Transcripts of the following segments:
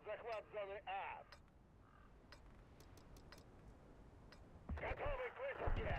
захват зоны А. Готовы к высадке!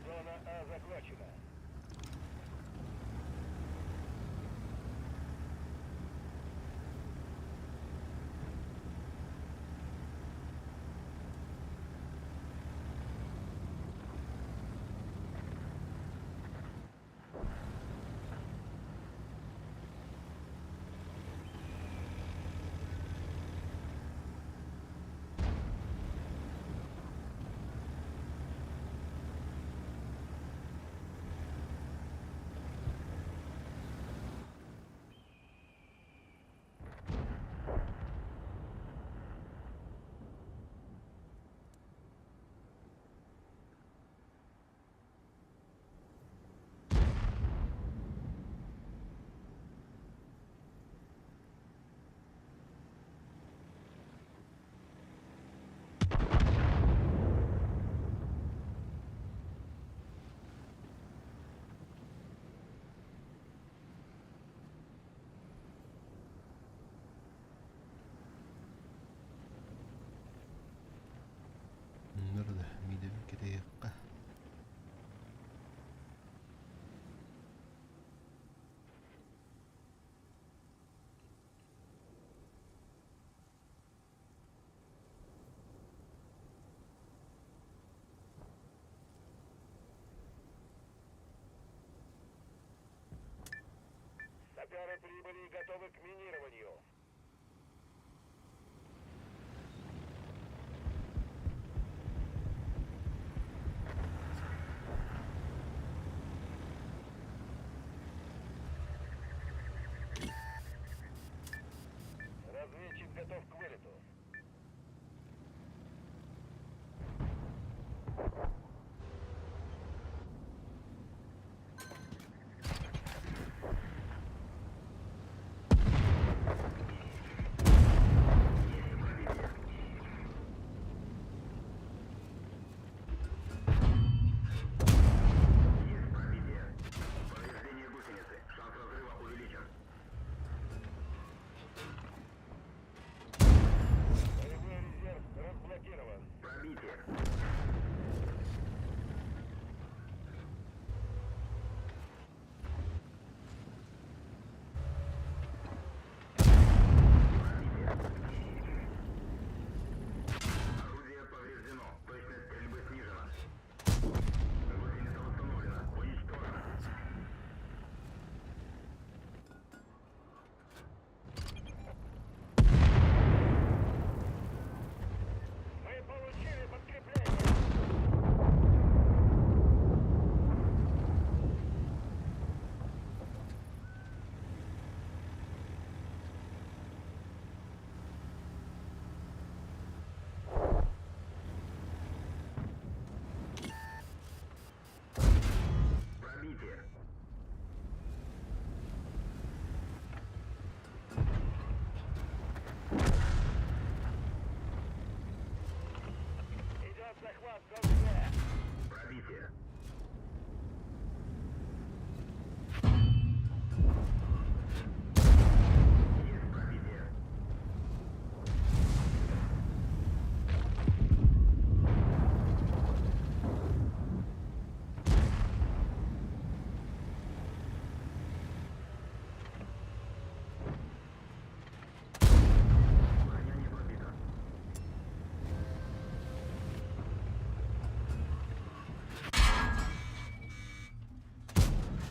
Зона А захвачена. Nerede? Midem kireyekka. Саперы прибыли и готовы к минированию. Разведчик готов к вылету. Боевой резерв разблокирован. Пробитие. Орудие повреждено. Точность стрельбы снижена. Гусеница установлена. Уничтожена. Мы получили подкрепление. Пробитие. Идет захват зоны Б. Пробитие. Есть пробитие. Броня не пробита.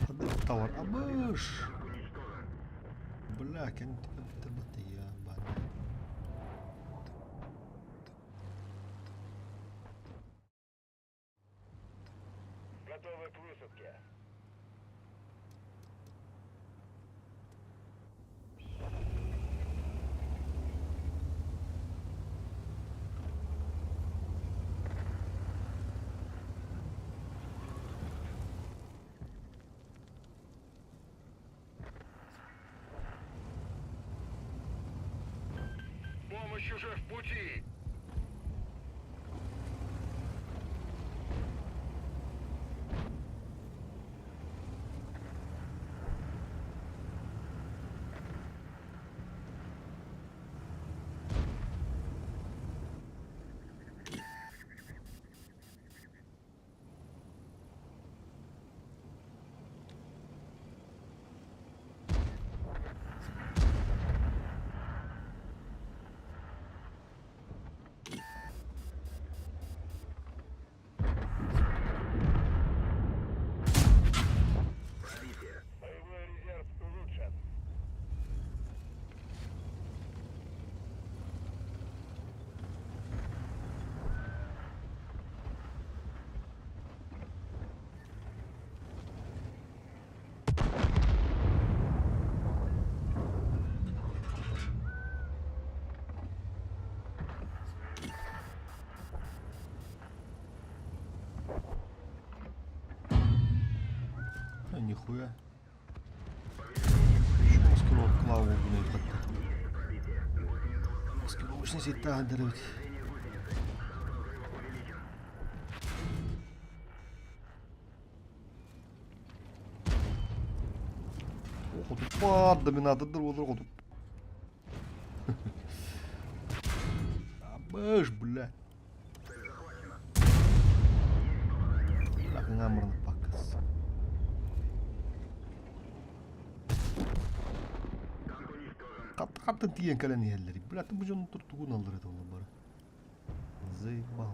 Hadi tawar abus. Уничтожен. Blah, kan tiba-tiba mati ya ban. Готовы к высадке. Помощь уже в пути. Пробитие. Боевой резерв улучшен. А нихуя. Şu skill'u klavye bunu yıkattı. Skill'u uçun sitte handırıt. Okutup vardı bir nadıdır olur okutup. Abış bля. Лахын амырны пакас. Каттын тиен кален иелleri. Блядь, bu canın туртугун алдырет олар бары. Заебал.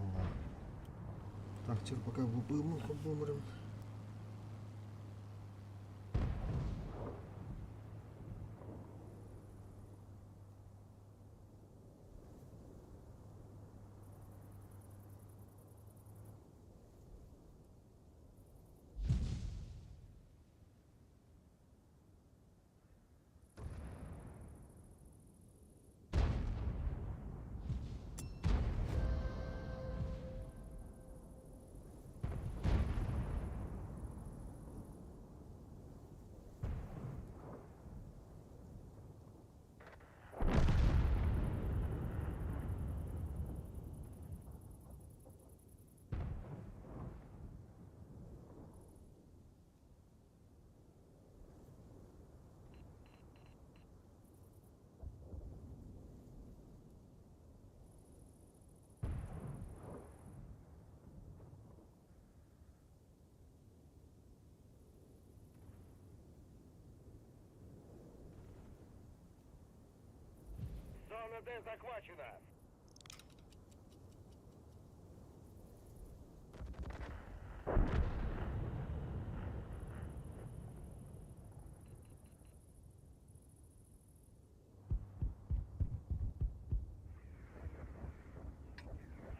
Так, теперь пока мы побомрем. Зона Д захвачена.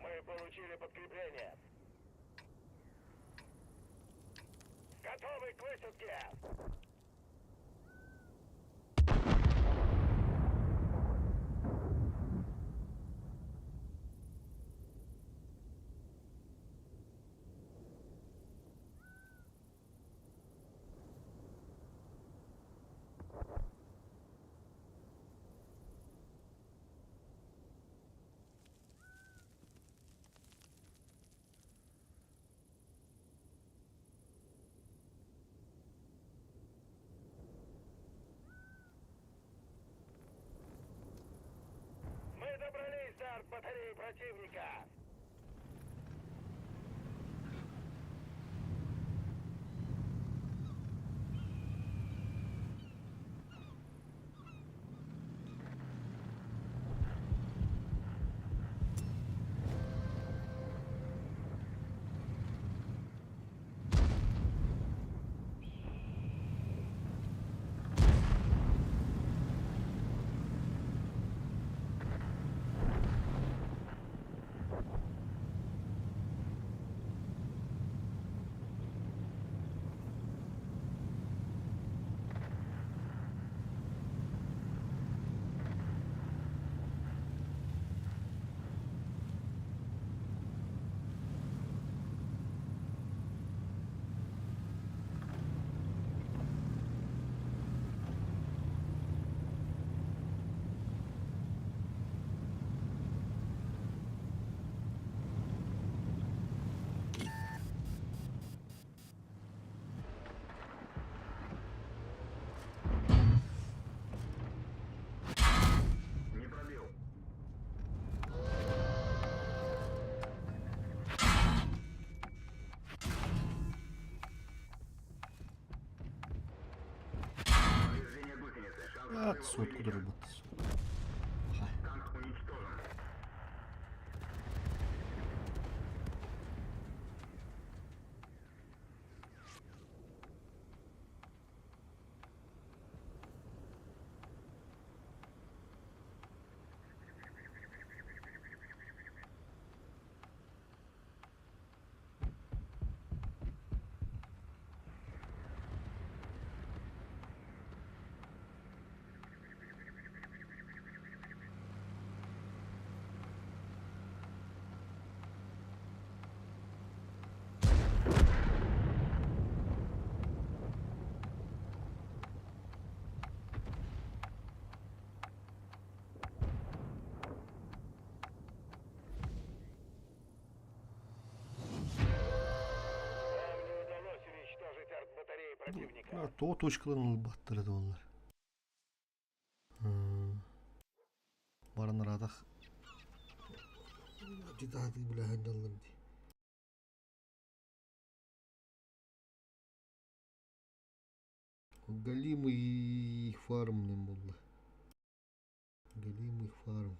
Мы получили подкрепление. Готовы к высадке. Мы добрались до артбатареи противника. От сотку доработать. Нам не удалось уничтожить артбатареи противника. Ha, to точкаларын баттырады onlar. Баран арадах. Дидады билахан далланди. Галимый фарм нем болду. Галимый фарм.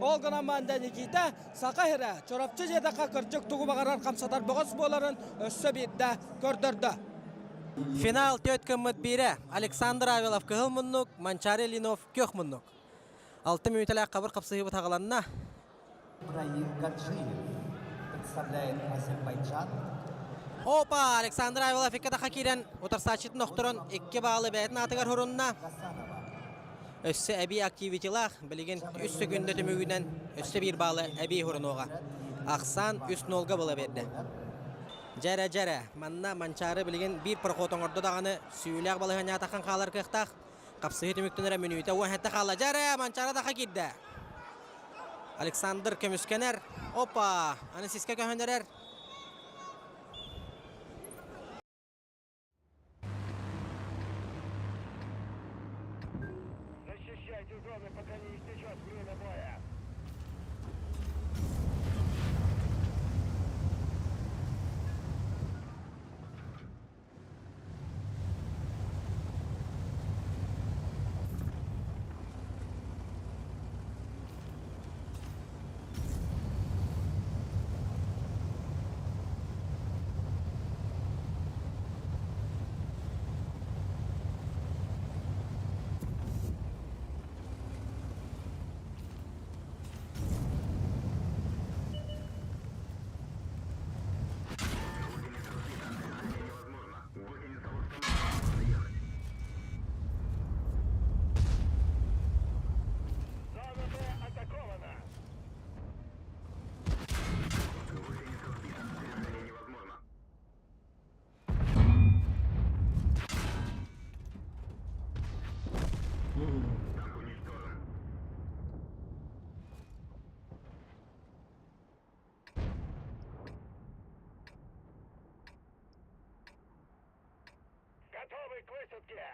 Ол гана манда Никита Сакахира чорапчы жедакка кырчык тугубагарар камсатар богос боларын өссө бирде көрдөрдө. Финал төт кыммыт бире. Александр Авелов кыгыл муннук, Манчари Линов кök муннук. 6 минуталак кабыр капсыгы тағаланна. Ибраим Гаджиев представляет Азербайджан. Опа, Александр Авелов икката хакирен утарсачит ноқтурун 2 баалы бәйтін атыгар хурунна. Өссө әби активитилах, білеген үссі күнді түмігінен өссі 1 баалы әби хурунуға. Ақсан 3-0 бола берді. Жәре, манна Манчары білеген 1 прохотон орды дағаны сүйіліғ балығын атақан қалар кықтақ. Қапсығы түміктінері мүнүйті уәхетті қала. Жәре, Манчары daqa кирді. Александр көміскенер. Опа, аны сиске көндерер. Защищайте зоны, пока не истечет время боя. Зона Б атакована. Готовы к высадке.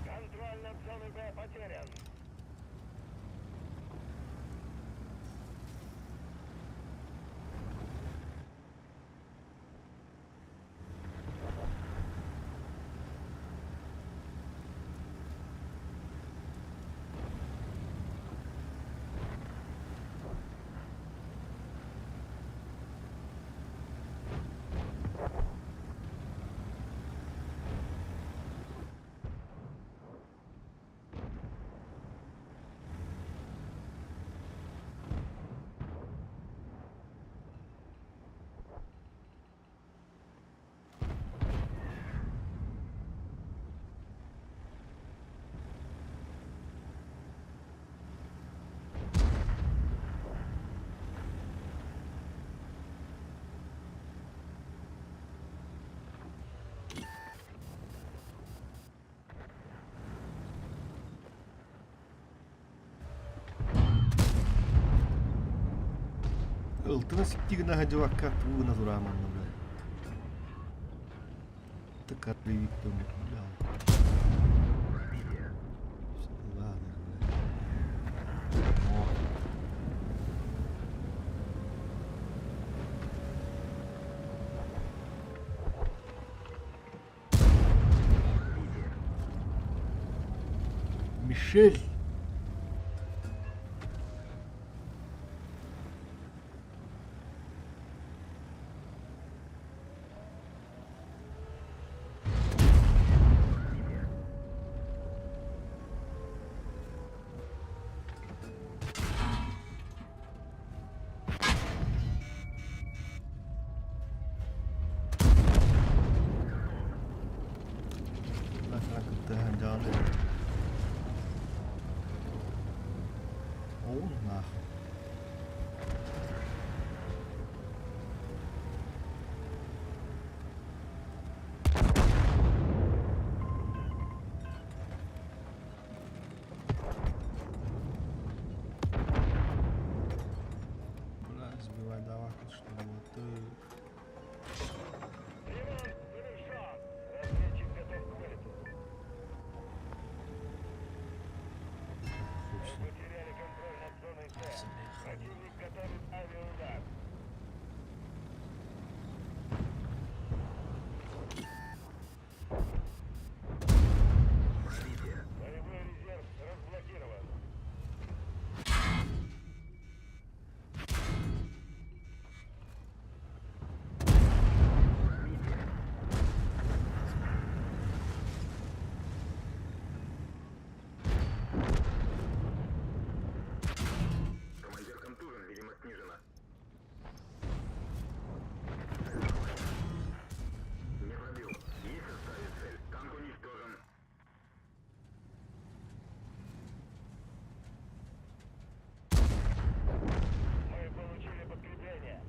Контроль над зоной Б потерян. Ылтына ситтигина хажуакка тугуна тураманна бля. Тыкарри виктом бля. Ладно, бля. О. Мишель. Nasıl kıttıhan canı. Oğlum nah. Бля, сбивай давай, что вот ты. Ремонт завершен. Разведчик готов к вылету. Мы потеряли контроль над зоной С. Противник готовит авиаудар. Боевой резерв разблокирован. Командир контужен, видимо, снижена. Не пробил. Есть оставить цель. Танк уничтожен. Мы получили подкрепление.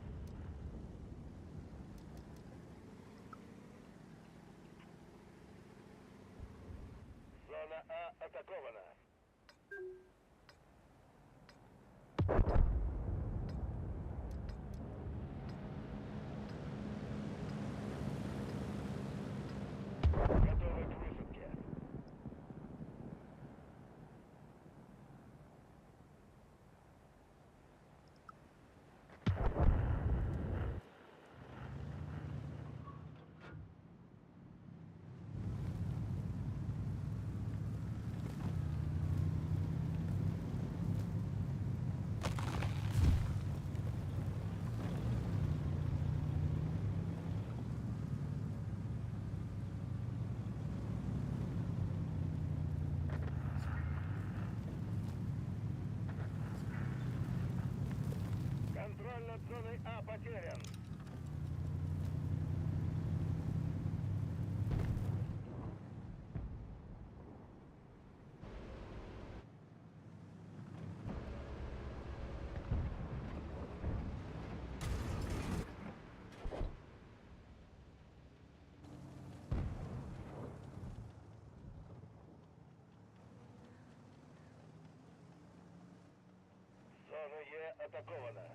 Зона А атакована. Готовы к высадке. Контроль над зоной А потерян. Зона Е атакована.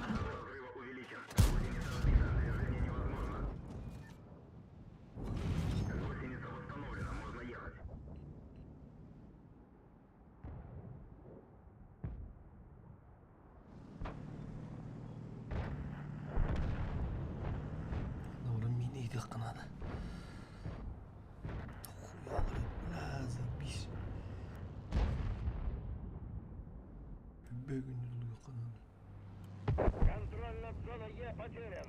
Разрыва увеличен. Гусеница разбита. Движение невозможно. Гусеница восстановлена. Можно ехать. Doğru mini kanadı. Lazım bir. Bugün oluyor kanadı. Контроль над зоной Е потерян.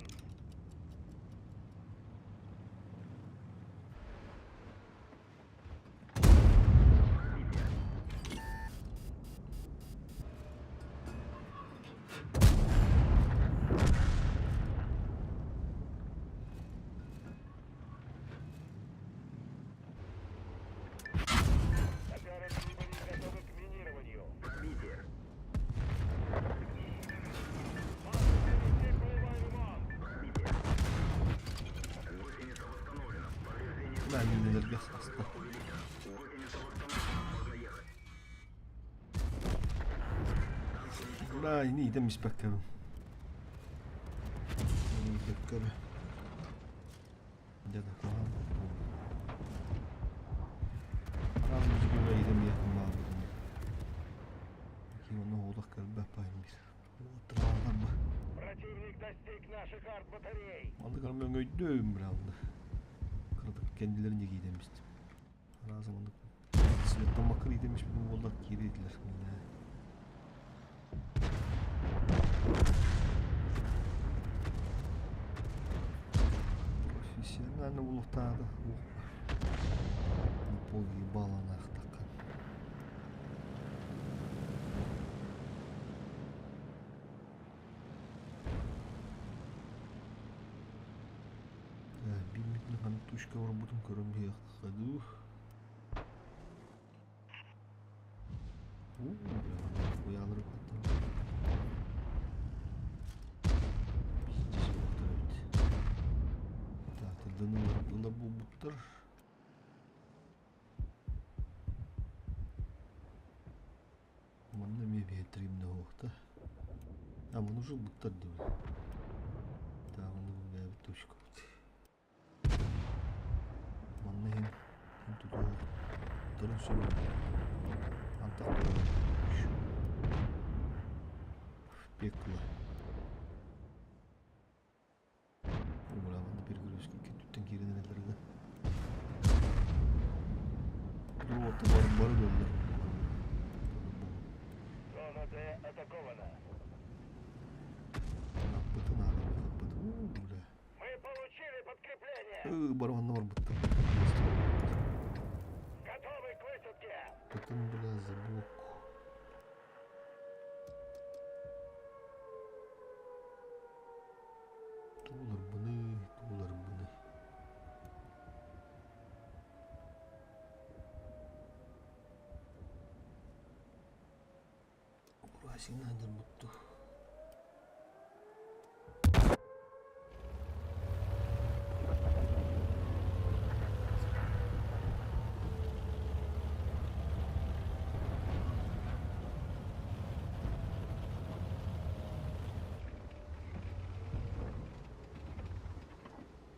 Ben nelerge hasta. Ay, ni demiş bakalım. Bakalım. Ya da kohan. Aramızı böyle yedim abi. Ki onu oğlak kalbi yapayım. Oturalım mı? Противник достиг наших арт-батарей. Aldık almıyorum öydüm birazda. Kırdık kendilerince giy demiştim. Razımandık. Sivetten bakır giy demiş bizim oğlak giriydiler. Profesyonel bulutlarda. Bu gibi bağlanak takan. Bilmekle hani tuşka var budum körüm ya. Hadi. Uyanır bakalım. Birinci baktır evet. Tatilden uyanıklılar bu butlar. Manna mi beğendireyim ne oldu? Ama bunu şu butlar değil. Tamam bunu bir tuşka. Manna hem tutuyor. Durun söylüyor. Antak duruyor. Bekle. Uğramandı bir görüş ki tütten geri nelerinde. Bu orta barı döndü. Зона Д атакована. Kapatın abi kapatın. Bula. Мы получили подкрепление. Barmanla var bıttı. Готовы к высадке. Bakın biraz zabuk. Tuğlar bunu, tuğlar bunu. Burası nedir mutlu?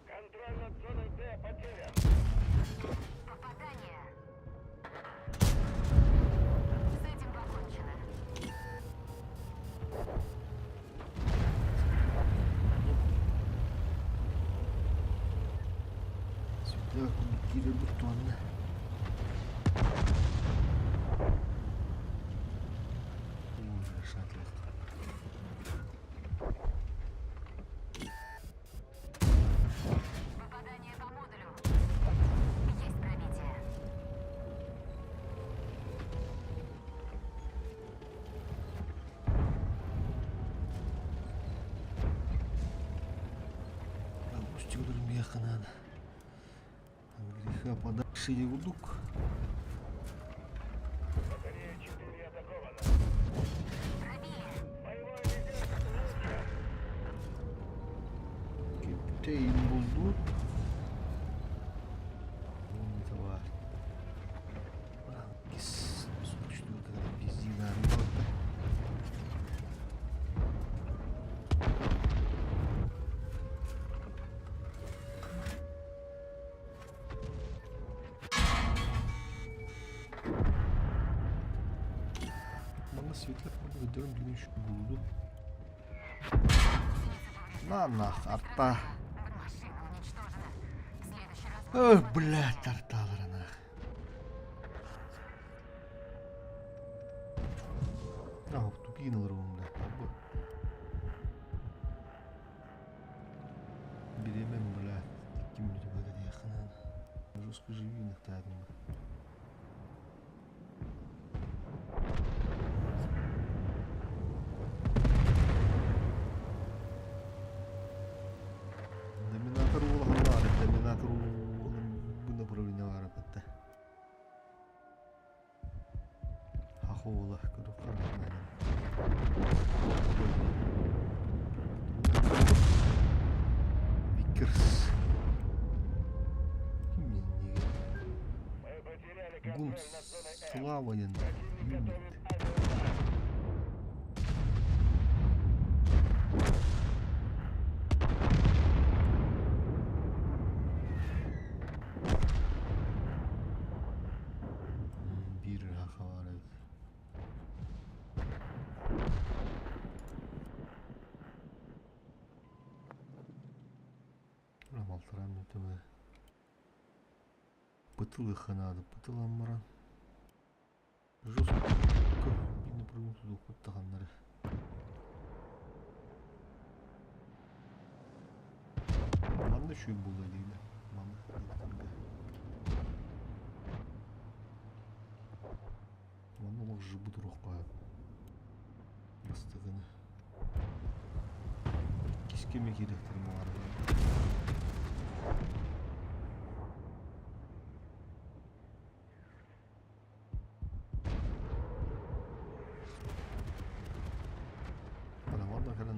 Контроль над зоной Д потерян. Попадание. С этим покончено. Сюда кири бутонны. Ой, шатлык. Попадание по модулю. Есть пробитие. Пропустим меха надо. От греха подальше и удук. Батарея 4 атакована. Пробили. Боевой лидер лучше. Кептейн bulduk. Bunda var. Hangis suçlu kadar bizimler var. Bana svetler burada gidiyorum bugün şu buldu. Lan artta. Машина уничтожена. В следующий раз... Öh blät tartalarına. Ah, tukin alırım da. Bu. Bilemem blät. Kim bilir böyle yakından. Rusku живи нахтадым. Доминатор улахалар, доминатор bu направление var hatta. Хахола, көріп қарағанайым. Викерс. Мен неге Гун Славанин. Bir hakaret. Рамалтырам өтімі. Пытылы қанады, пытылан баран. Жостко. Бені прогнозсыз оқып тағанлары. Манда шөй болды дейді. Манда қылықтырды. Манда ол жыбы тұрақ қойып. Бастығыны. Кескеме керектір мұғарып.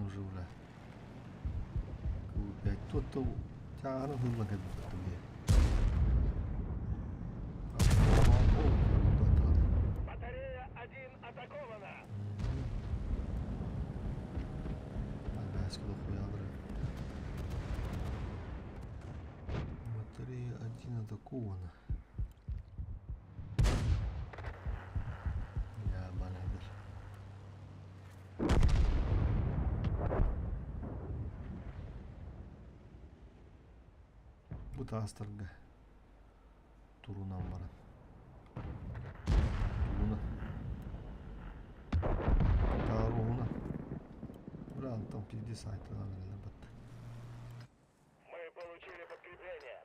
Уже уже. Опять тот-то тягано было как будто бы. Батарея 1 атакована. Батарея 1 атакована. Я банадыр. Bu tastırga turunan bana. Turuna. Taruhuna. Брал там впереди сайта надо работать. Мы получили подкрепление.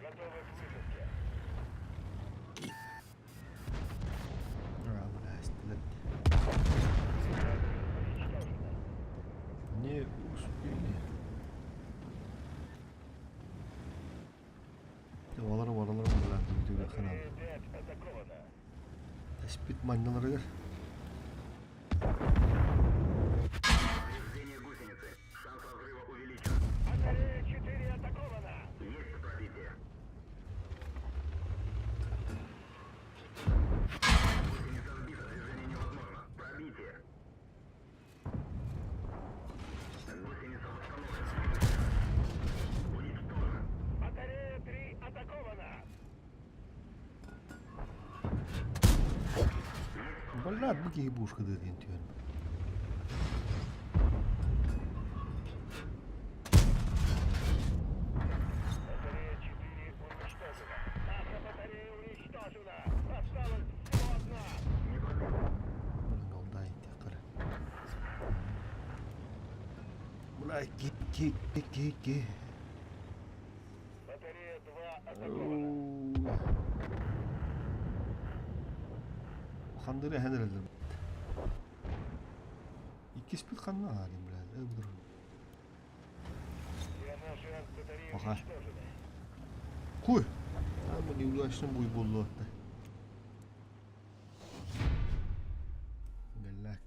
Готовы к высадке. Не успели. Вараларым bilan videoga kanal. Батарея 5 атакована. Спит манналарыгар. Повреждение гусеницы. Шанс разрыва увеличен. Батарея 4 атакована. Есть пробитие. Гусеница сбита, движение невозможно. Пробитие. Гусеница восстановлена. Уничтожен. Батарея 3 атакована. Блядь, bu гибушка деген түйен. Батарея 4 уничтожена. Наша батарея уничтожена. Осталось всего одна. Ondan tekrar. Блядь, ки. Батарея 2 атакована. Хандыры хәнерелер. İki spit kanına halim biraz. Budur. Все наши батареи Ага. уничтожены. Kuy. Ama ne uğraştın bu bollu hatta. Gel.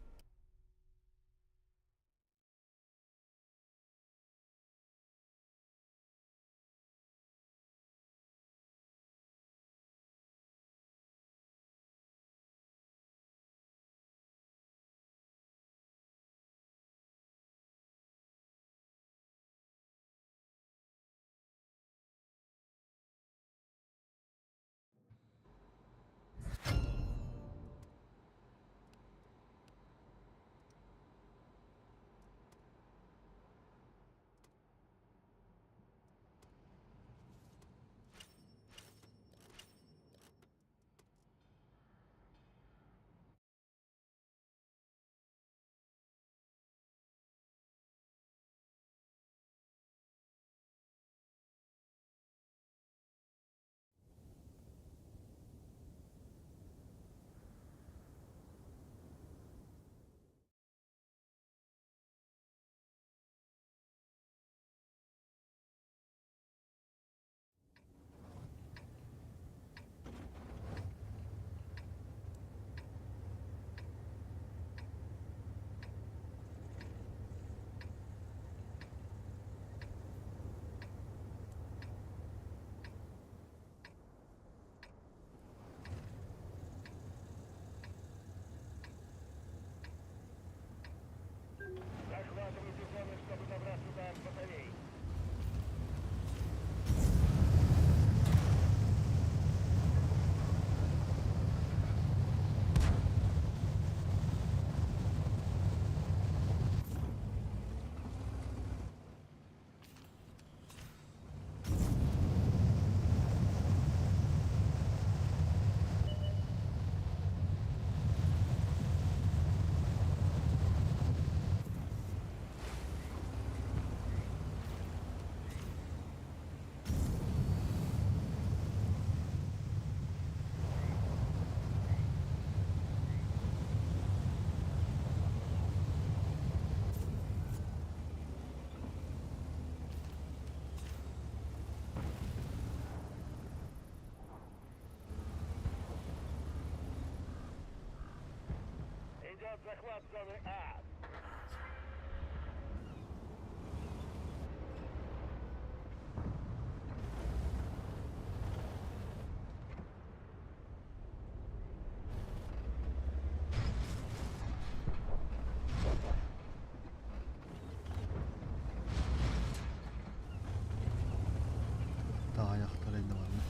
захват зоны А. Daha ayaklar elde var mı?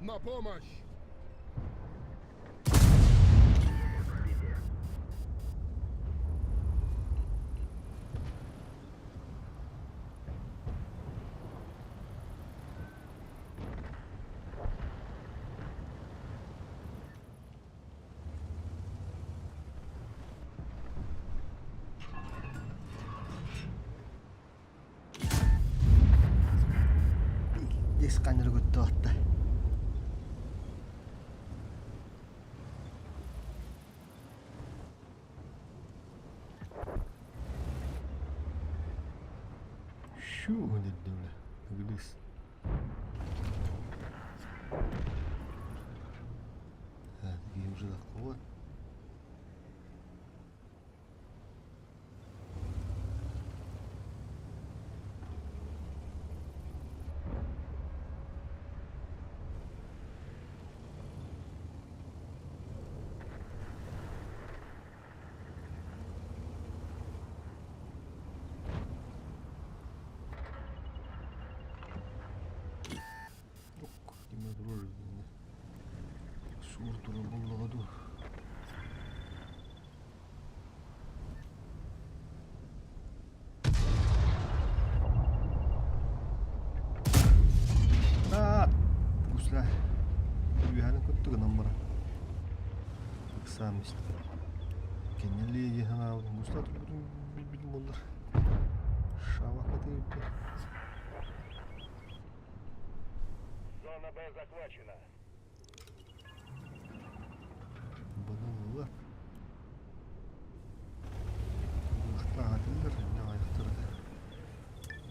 На помощь! Сканер готов. Şu ne diyorlar? Gülüş. Evet, bir уже такого. Кime durur yani. Sur durur bununla dur. Gusla. Büyühanın kötü gınan bana. Kısam işte. Kendiliğe yiyen aldım. Gusla tutudum bildim onlar. Şavaka deyip de. Зона Б захвачена. Bana valla. Gusla hadiler. Ne ayakları.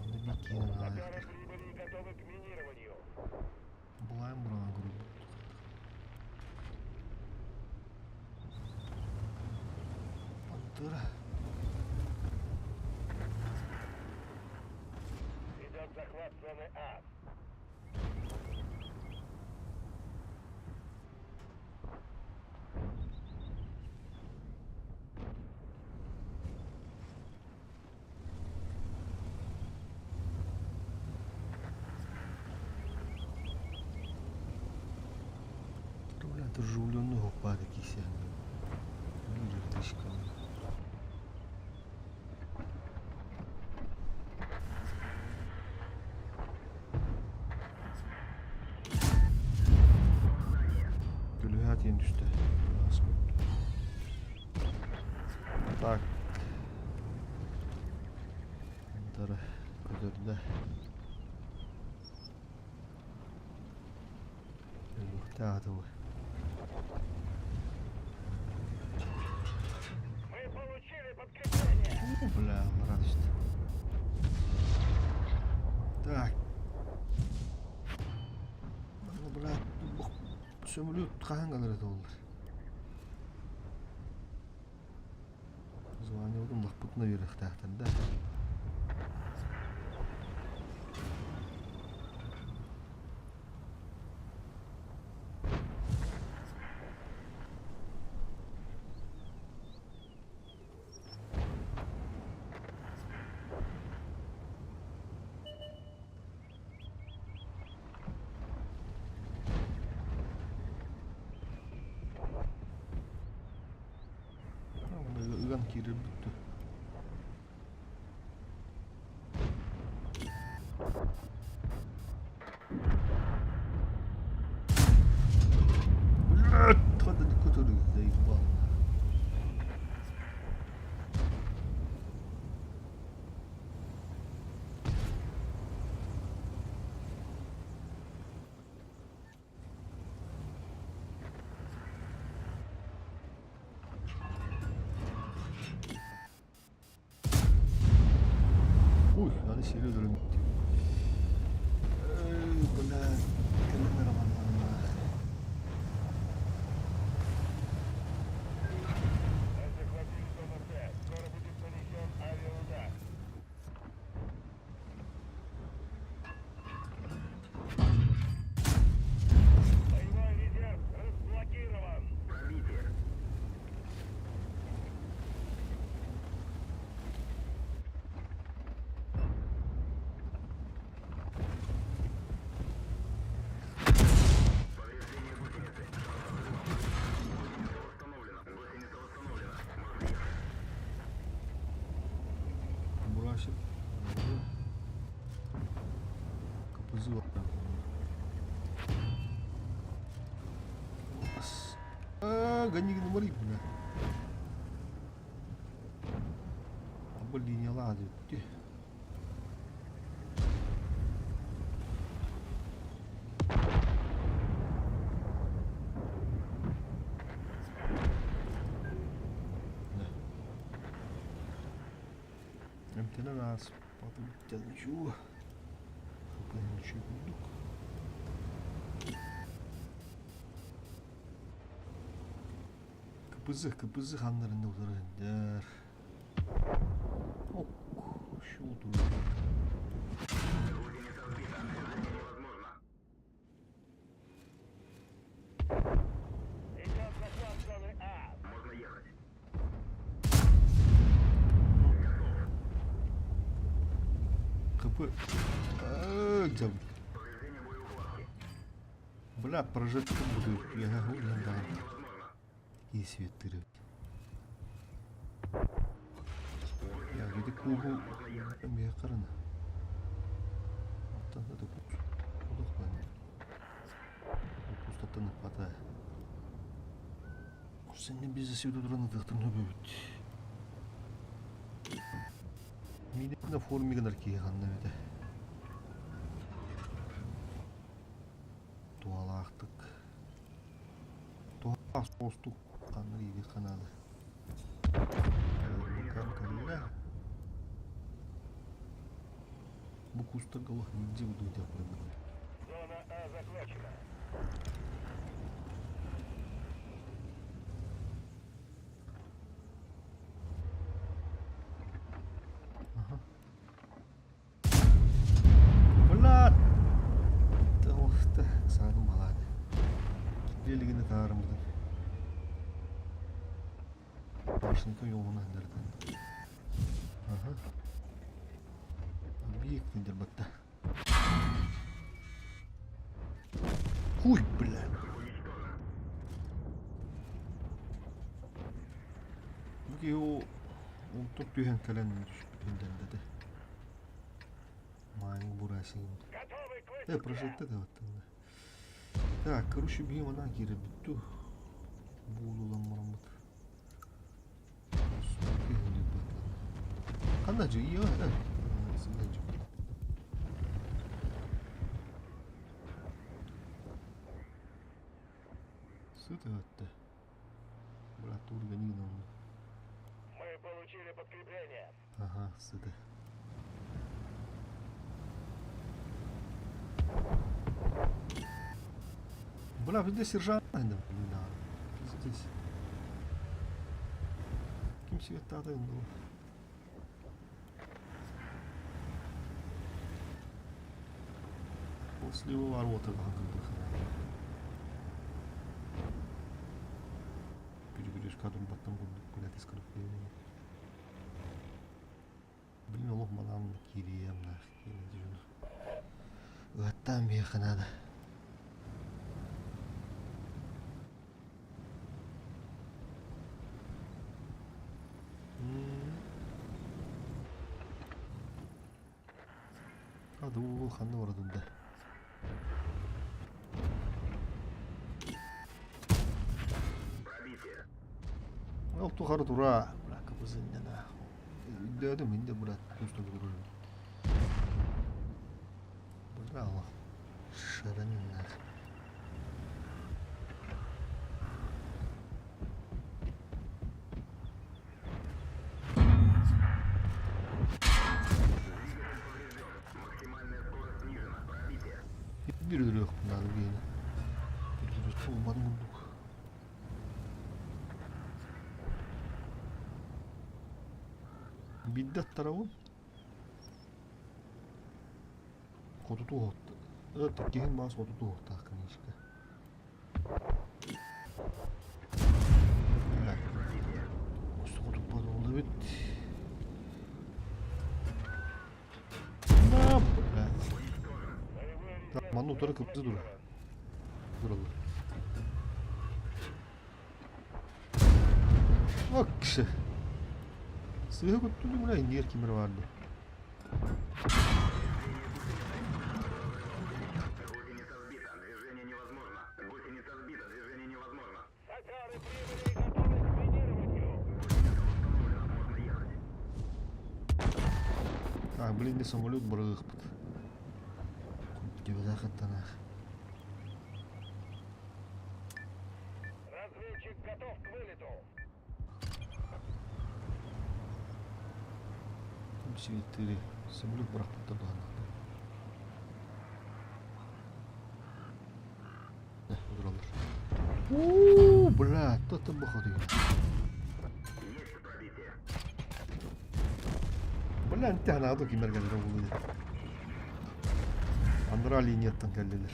Onu bir giyen Моторы ayakları. прибыли и готовы к минированию. Bulayım buranın grubu. Pantera. Идет захват зоны А. Блядь, оживленный упадок якийсь. Мир тишка. Gülühat yeni düştü. Так. Антара көтерді. Тағы Мы получили подкрепление. Бля, рад işte. Так. Bля, sömürüyor kangaları da olur. Звонил oldum bak butuna yürek tahtında. Igan kiri bitti. Hadi kötü Kapısı var. Ganyan numara gibi ne? Bu linyalar diyor. Emtiyene rahatsız. Batı bittiğini şu. Kapının içi bulduk. Kıpızı hanlarında uzarır. Ok, şu oldu. Идем в захват зоны А. Можно ехать. Kapı. Cam. Повреждение боеукладки. Бля, прожектор буду. Я не да. И свет тыры. Ya gidip kuğu bir karına. Hatta da kuş. Odak bana. Bu kustatını pata. Senin bizi sevdi duranı dıktın öbüt. Midemde formi kadar ki yanına bir de. Doğal aktık. Doğal sostuk. Kanları iyi kanalı. Kanka. Bu kusta Allah ince bu duydu yapalım. Зона А захвачена. Ulan! Of da sağdım haladı. Birliğini tarımdım. Başındaki yoluna nereden? Aha. Büyük nedir baktı. Huy bile. Bu ki o untuk dühen kalen düştüğünden dedi. Mayın burası. Готовы к Да, прожекта да вот там. Так, короче, бьем она кире биту. Булулам марамут. Канаджи ее, да? Сигаджи. Сюда вот-то. Брат, урганина. Мы получили подкрепление. Ага, сюда. Бля, bizde сержант ayında bina. Здесь. Kim svettada ändå. После ворота переберешь kadın battım bunu diskalifiye. Блин, Allah manam kiriyem la. Ötten bir yakınada. Hadi bu kanlı oradında. Пробитие. Al tukarı dura. Bırak kapısını yana. Dedim indi bırak. Üstü durur. Bırak Allah. Şerenler. Максимальная скорость снижена. Пробитие. Bir duruyor yok bunlar bir yere. Bir duruyor. Olmadı bulduk. Biddet tarafı. Kodu tuğuttı. Evet, kehin bazı kodu tuğuttı hakkında işte. Evet. Usta kodu bazı oldu bit. Ne yaptı? Evet. Tamam, notarı kıptı dur. Duralım. Bak işte. Sığ kutlu buraya indiğer kimler vardı. А, блин, не самолет брых. Где захотанах. Разведчик готов к вылету. Светили. Самолет брах туда. Удуралар. Ууу, бля, кто-то походу. Есть пробитие. Бля, антяна аду кимерген робулуйду. Андра линияттан келдилер.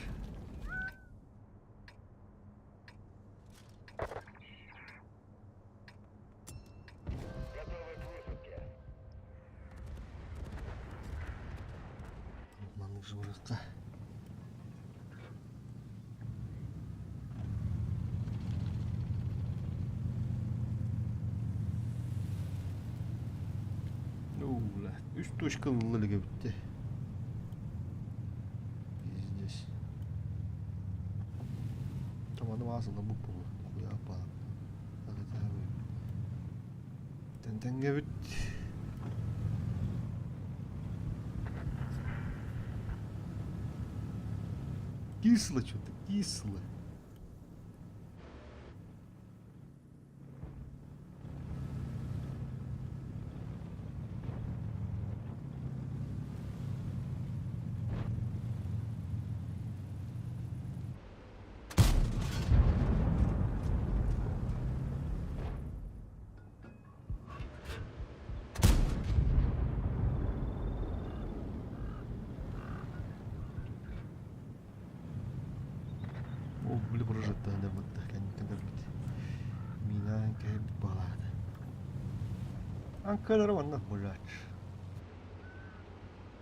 Готовы к высадке. Манык жыбырыкка. Ула, 3 точка лылыга битти. Здесь. Тамаdım ağzında bu pulu. Kuya yapalım. Hadi abi. Tentenge bit. Кисло что-то, кисло. О, были прожита, да, вот так, они когда бит. Меня кайб балада. Анкалар ванна мулач.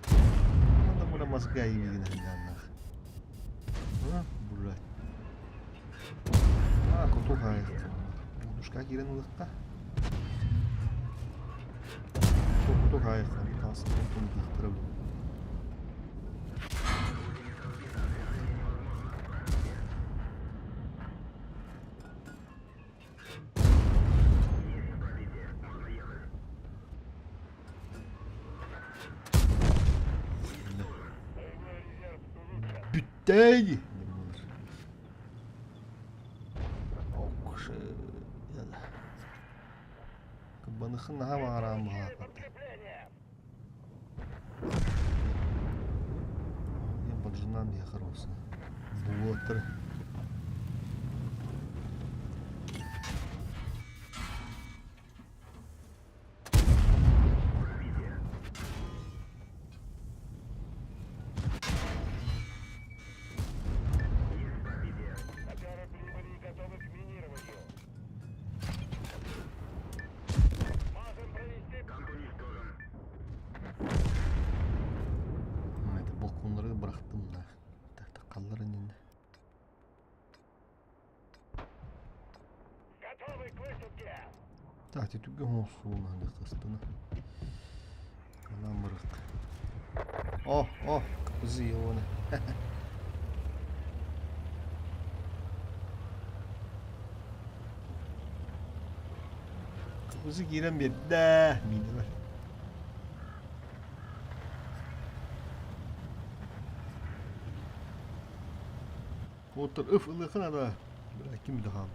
Ванна мула мозга и видно яннах. А, булат. А, коту хайх. Удушка кирен улыкка. Коту хайх, тасы котун дыктырып. Büttey! Okşu. Кабанıхын наға бағарам бағапаты. Подкрепление. Я поджинам я хороший. Блотер. Саперы прибыли и готовы к минированию. Можем провести Танк уничтожен. Это балконları bıraktım da. Kalların önünde. готовы к высадке. Так, ти туга olsun hani kıstını. Lan bırak. Oh, oh, kızıyor onu. Kızı giren bir de miydi var. Otur öf ılıkına da. Bırak kim daha.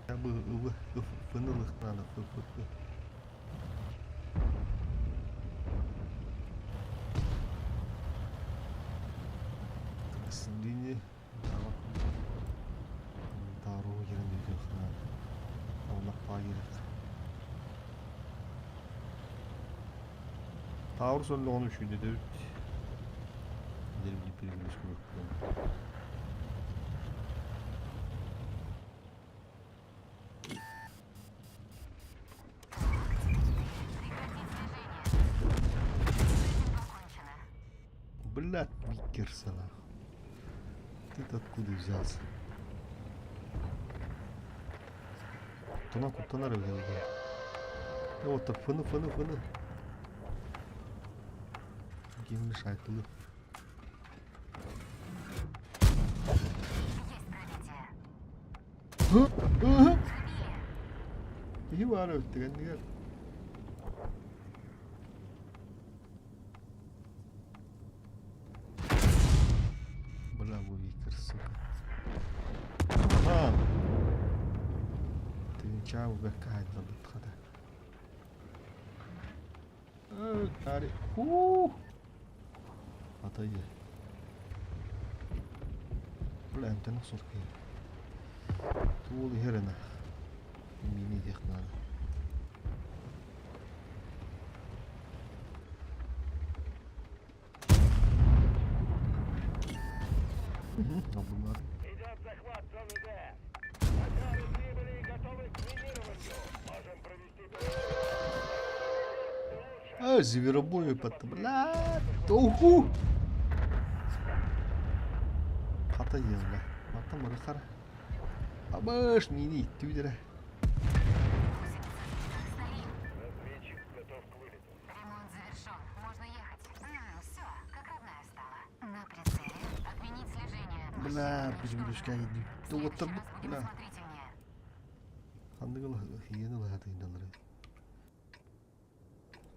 Ya bu ıvı fınılıkına da fı fı fı. Sendiri taruh yerin diyorsun. Allah payırır. Tavrı söyle onu şu dedi. Gidelim bir privilege kuralım. Блядь, Викерсона. Ты-то откуда взялся? Тона кутанар öyle. Вот так фыны. Gemini şarkılı. Hı? İyi var öttü kendine. Чау, бәкка хайдылды тқада. Кари. Атайы. Бұл әмтені сұрқи. Туылы херіна. Мини дехнады. Bunlar. Идет захват зоны Д. Отряды прибыли и готовы к минированию. Можем провести Зверобою потом. Уху! Хата ела. Мата мырыхара. Абаш мини түйдірі. разведчик готов к вылету. Ремонт завершен. Можно ехать. Все, как родная стала. На прицеле. Отменить слежение. Бля, bizim düşken gidiyor. Doğuttur bu. Bля. Предусмотрительнее. Kandıgılı hiyeni la hatı indaları.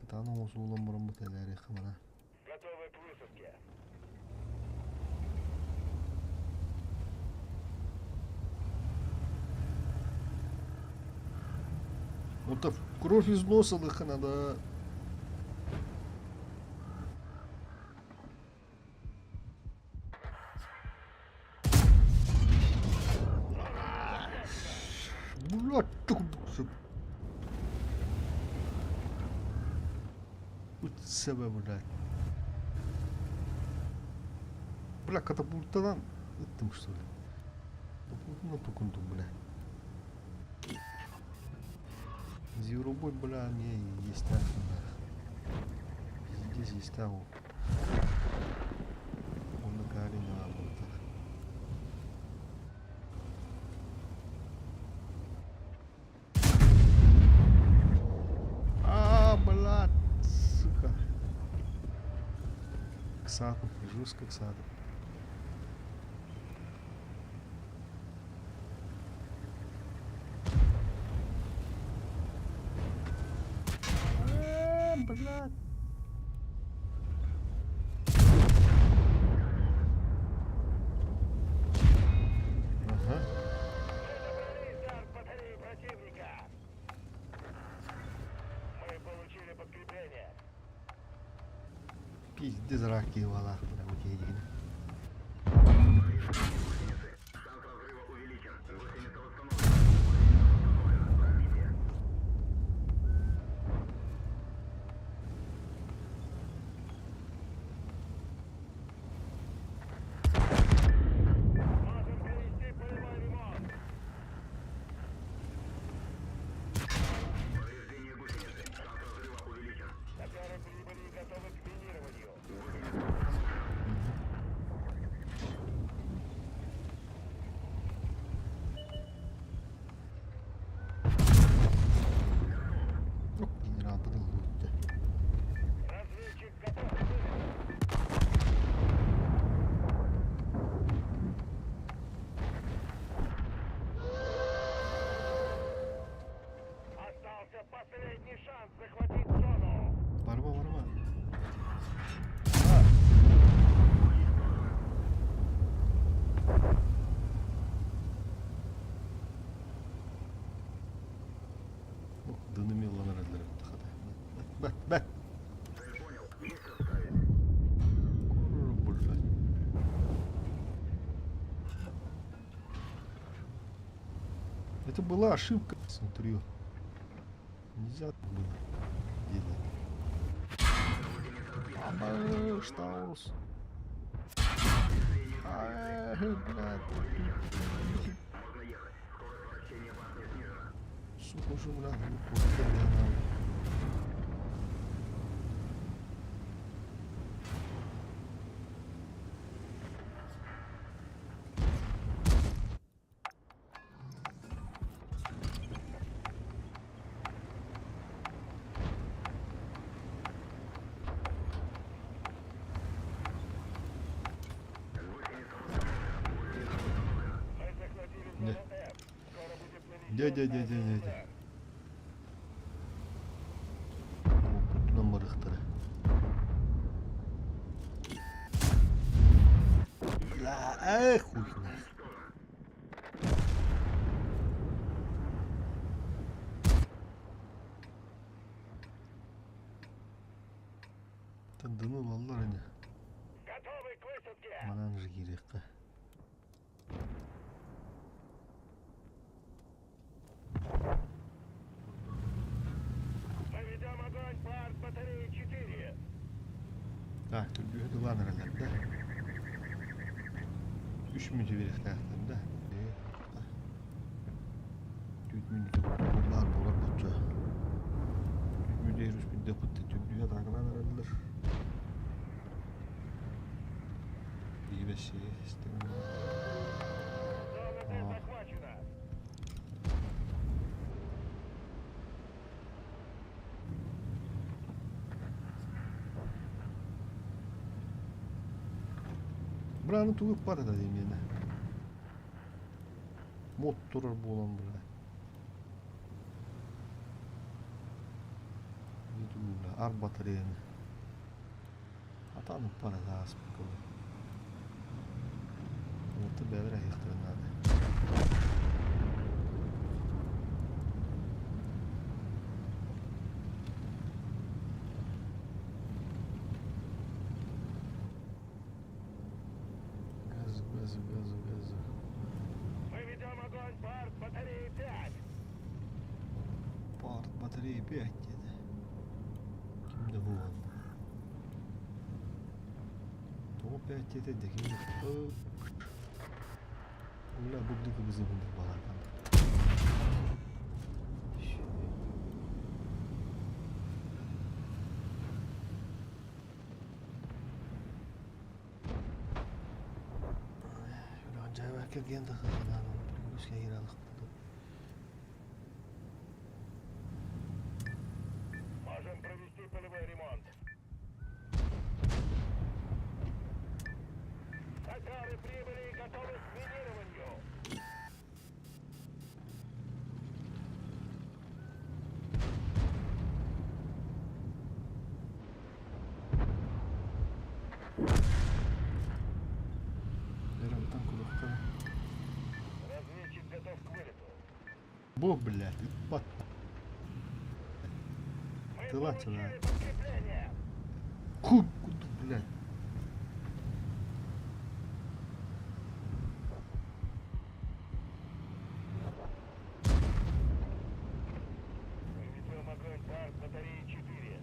Bir tane olsun ulan buram bu teleri yıkamana. Готовы к высадке. Вот кровь из носа лыхана, да. Блядь, çok Bu sebep блядь. Бля, катапультадан ıttım что ли. Катапультuna dokundum блядь. Зверобой, бля, не есть так. Здесь есть так. Он на каре не работает. Блядь, сука. Ксату, жестко ксату. Блядь. Ага. Удар батареи противника. Мы получили подкрепление. Пиздец раки вала. Бля, вот я едину. Шанс разрыва увеличен. Гусеница восстановлена. Развитие. Можем провести полевой ремонт. Повреждение гусеницы. Шанс разрыва увеличен. Саперы прибыли и готовы к минированию. Генерал подал лут. Разведчик готов к вылету. Остался последний шанс захватить зону. Барба. Дынымен ланаралар тахада. Бәк. Цель понял. Есть оставить. Блядь. Это была ошибка, смотрю. Нельзя было делать. Штаус. Блядь. Можно ехать. Скорость вращения башни снижена. Сука, уже, блядь, глупо. Мы захватили зону F. Скоро будет наведен Дядя. Номер ихтара. Бля, хуй. girek. Поведем огонь по артбатарее 4. Ha, türlü hıdılan herhalde. 3 minütü verirlerden de. Düt minütü kurlar bolar butça. 3 minütü erüş bir deputte türlü hıdağınan herhalde. İyi bir şey istemem. Зона Д захвачена. Buranın tuğup var da diyeyim yine. Mod durur bu olan buraya. Yedüğüyle ar bataryayını. Atanın parası az bir kolu. Bunu da belirle yıktırın hadi. Газу. Мы ведем огонь по артбатарее 5. Part bataryayı bir et dedi. Kimde bu var? Doğu bir et dedi de kimde? Ulan buldu ki bizi buldu balardan. Şöyle acayip erkek geldi kızdan. Rusya yaralık. Можем провести полевой ремонт. Сакары прибыли и готовы к минированию. Yaraktan kulakta. Разведчик готов к вылету. Bu блядь, бат. Мы Ты ладно, получили подкрепление. Куб, блядь. Мы ведем огонь по артбатарее 4.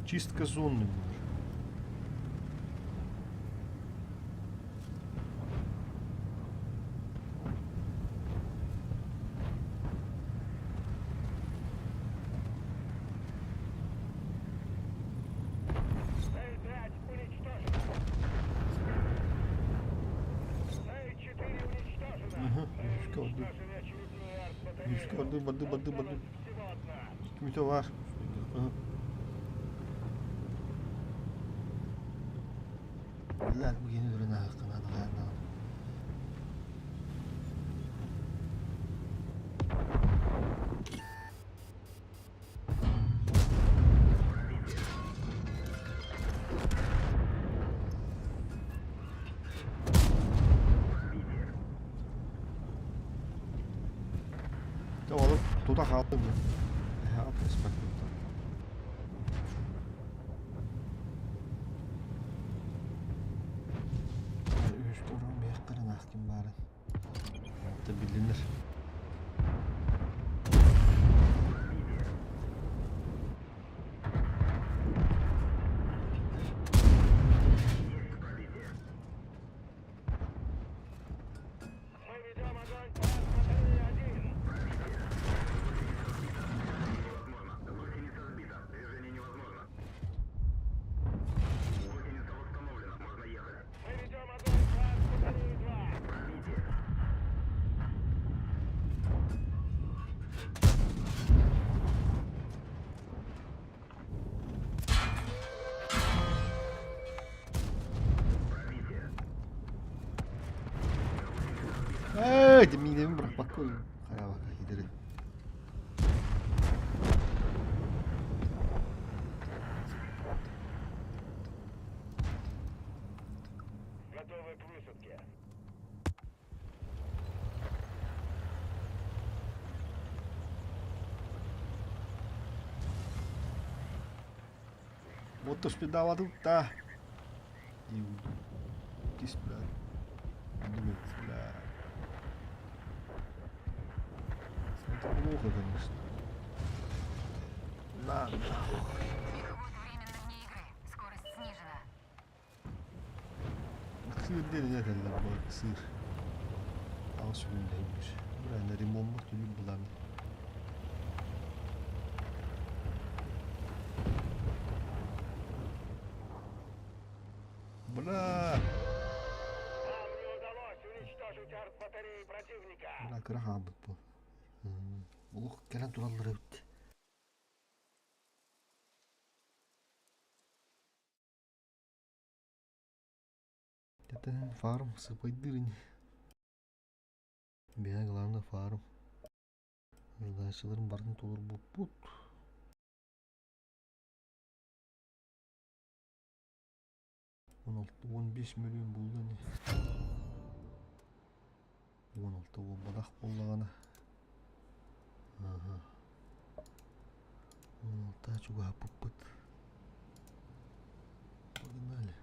Чистка зоны. Цель 5 уничтожена. Цель 4 уничтожена. Ага, Мы уничтожили. уничтожили очередную артбатарею. Badı. Осталось всего одна. Kimite var. Aha. Bunlar bu yeni ürüne hakkında da Tamam, tutak aldım ya. Ja, respect. Uyuştururum bir yakkarın hakim bari. Da bilinir. Мы ведем огонь по артбатарее 1. Гусеница сбита. Движение невозможно. Гусеница восстановлена. Можно ехать. Мы ведем огонь по артбатарее 2. Midemi bırak bak koyun. Kaya bak gidelim. Готовы к высадке. Мотоспедава тут, да. Кис, блядь. Думает, блядь. Это плохо, конечно. На, нахуй. Мехвод временно вне игры. Скорость снижена. Sığır değil ne derler bu sığır. Al süründeymiş. Buraya limon mu tülü bulan. Бля! Нам не удалось уничтожить артбатареи противника. Бля, кырахабыт bu. Ох, келен тураллар өтті. Это фарм, сыпай дырень. Бия главное фарм. Задачаларым бардың толыр бұп. 16-15 миллион болды не. 16 ол бадақ болғаны. Ага. 16 чуга бұп-бұт. Погнали.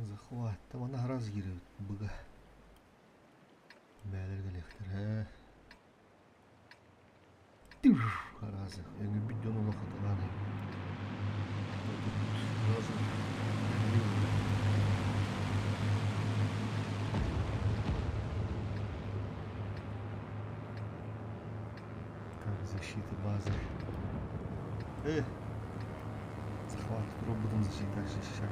Захват. Там она разгиривает. Быга. Бәлер келектер. Тюш. Разы. Еңі биден ола қатыланы. Разы. Как защита базы. Захват. Пробуем защитать. Защищать.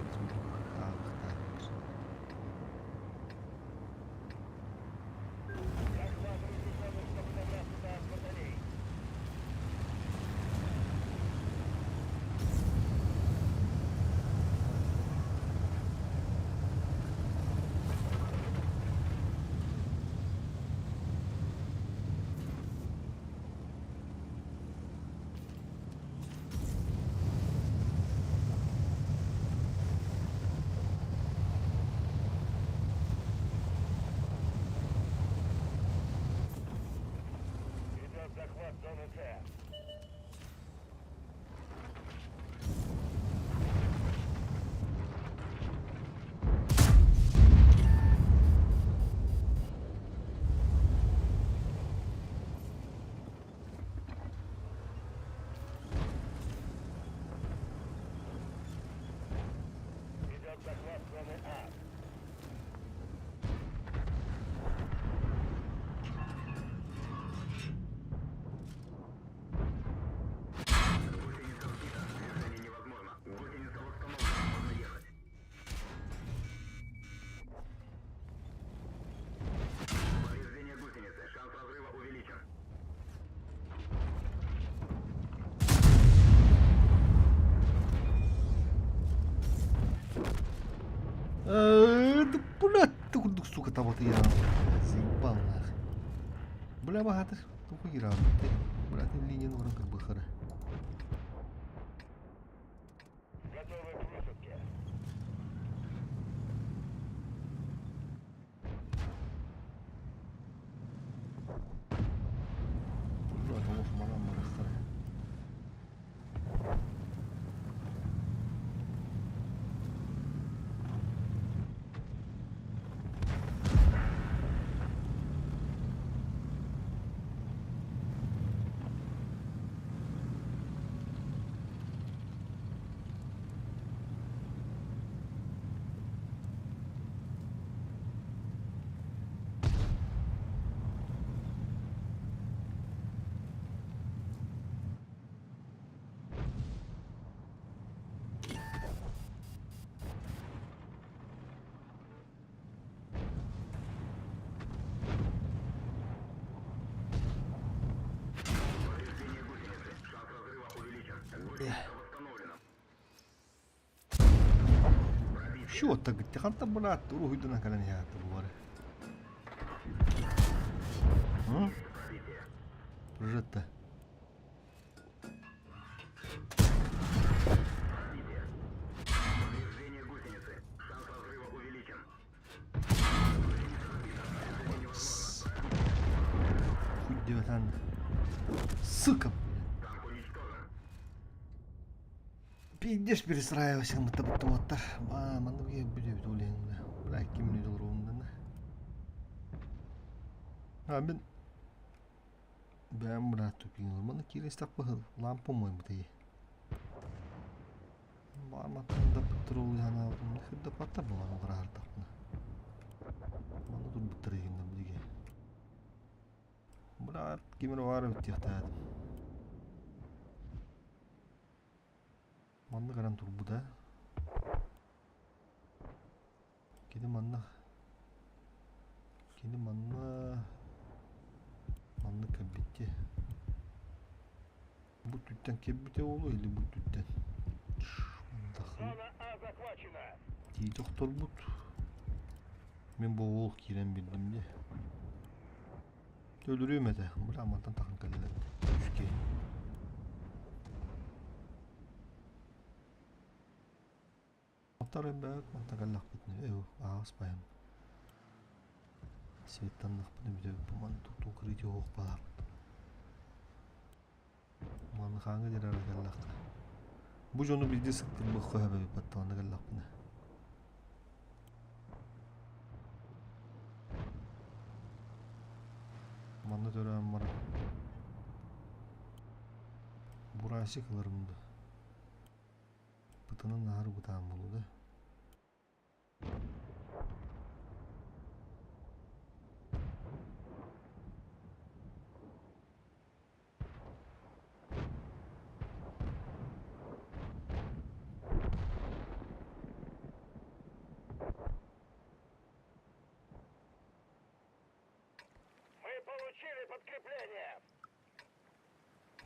Захват рубежа, чтобы добраться до артбатарей. Идет захват зоны С. Идет захват зоны А. Гусеница сбита. Движение невозможно. Гусеница восстановлена. Можно ехать. Повреждение гусеницы. Шанс разрыва увеличен. Да, блядь, ты куда, сука, там вот я заебал нахуй. Бля, багато, тупо играл. Блядь, линия норм как бы хара. Готовы к высадке. Блядь, лох, манам, хара. Счёта гытти ханта брат уруйдуна калан яаты бу бары. Прожетта. Повреждение гусеницы. Шанс разрыва увеличен. Хуй девятан. Сука, блин. Танк уничтожен. Пиздец перестраивайся, мы там вот. Мама, ну я буду удивлен. Бля, кем не долрундан. Мен бәм брат тупин. Мана кирен стаппа лампа мой мытай. Барматтан да патрул яна. Хидда патта буланы брат тапна. Мана тут битирген да биге. Брат кемер бар бит яхтад. Мана гаран турбуда. Кеде манна. Кеде манна. Манна кабитте. Bu tütten kebite oğlu eli bu tütten. Зона А захвачена. Değil doktor but. Ben bu oğul kiren bildim de. Öldürüyor mu da? Bu amantan takın kaleler. Üçge. Atarım ben mantan kalak bitmiyor. Ev ağız bayan. Светтан нахпыны биде буман тукту крити ох балап. Ман ханга дера галлакка. Бу жону бизде сыктыр бу хабы баттаны галлакпына. Манна төрөм мара. Бурасы кылырымды. Бытынын нары бутан болду. Мы получили подкрепление.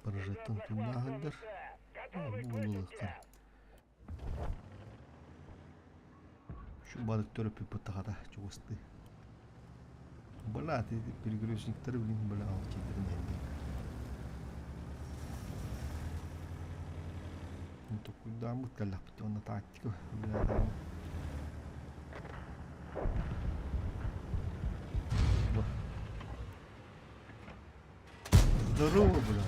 Баражаттан туннагылдар. Готовы к Булылыктар. высадке. Şu balıkları püpütağada çoğustu. Bala ati perigurusnikleri bilin bala al çektirin eldi. Untuk kuda mutkallah pati ona taktiko. Bila adam. Wah. Здорово, бля.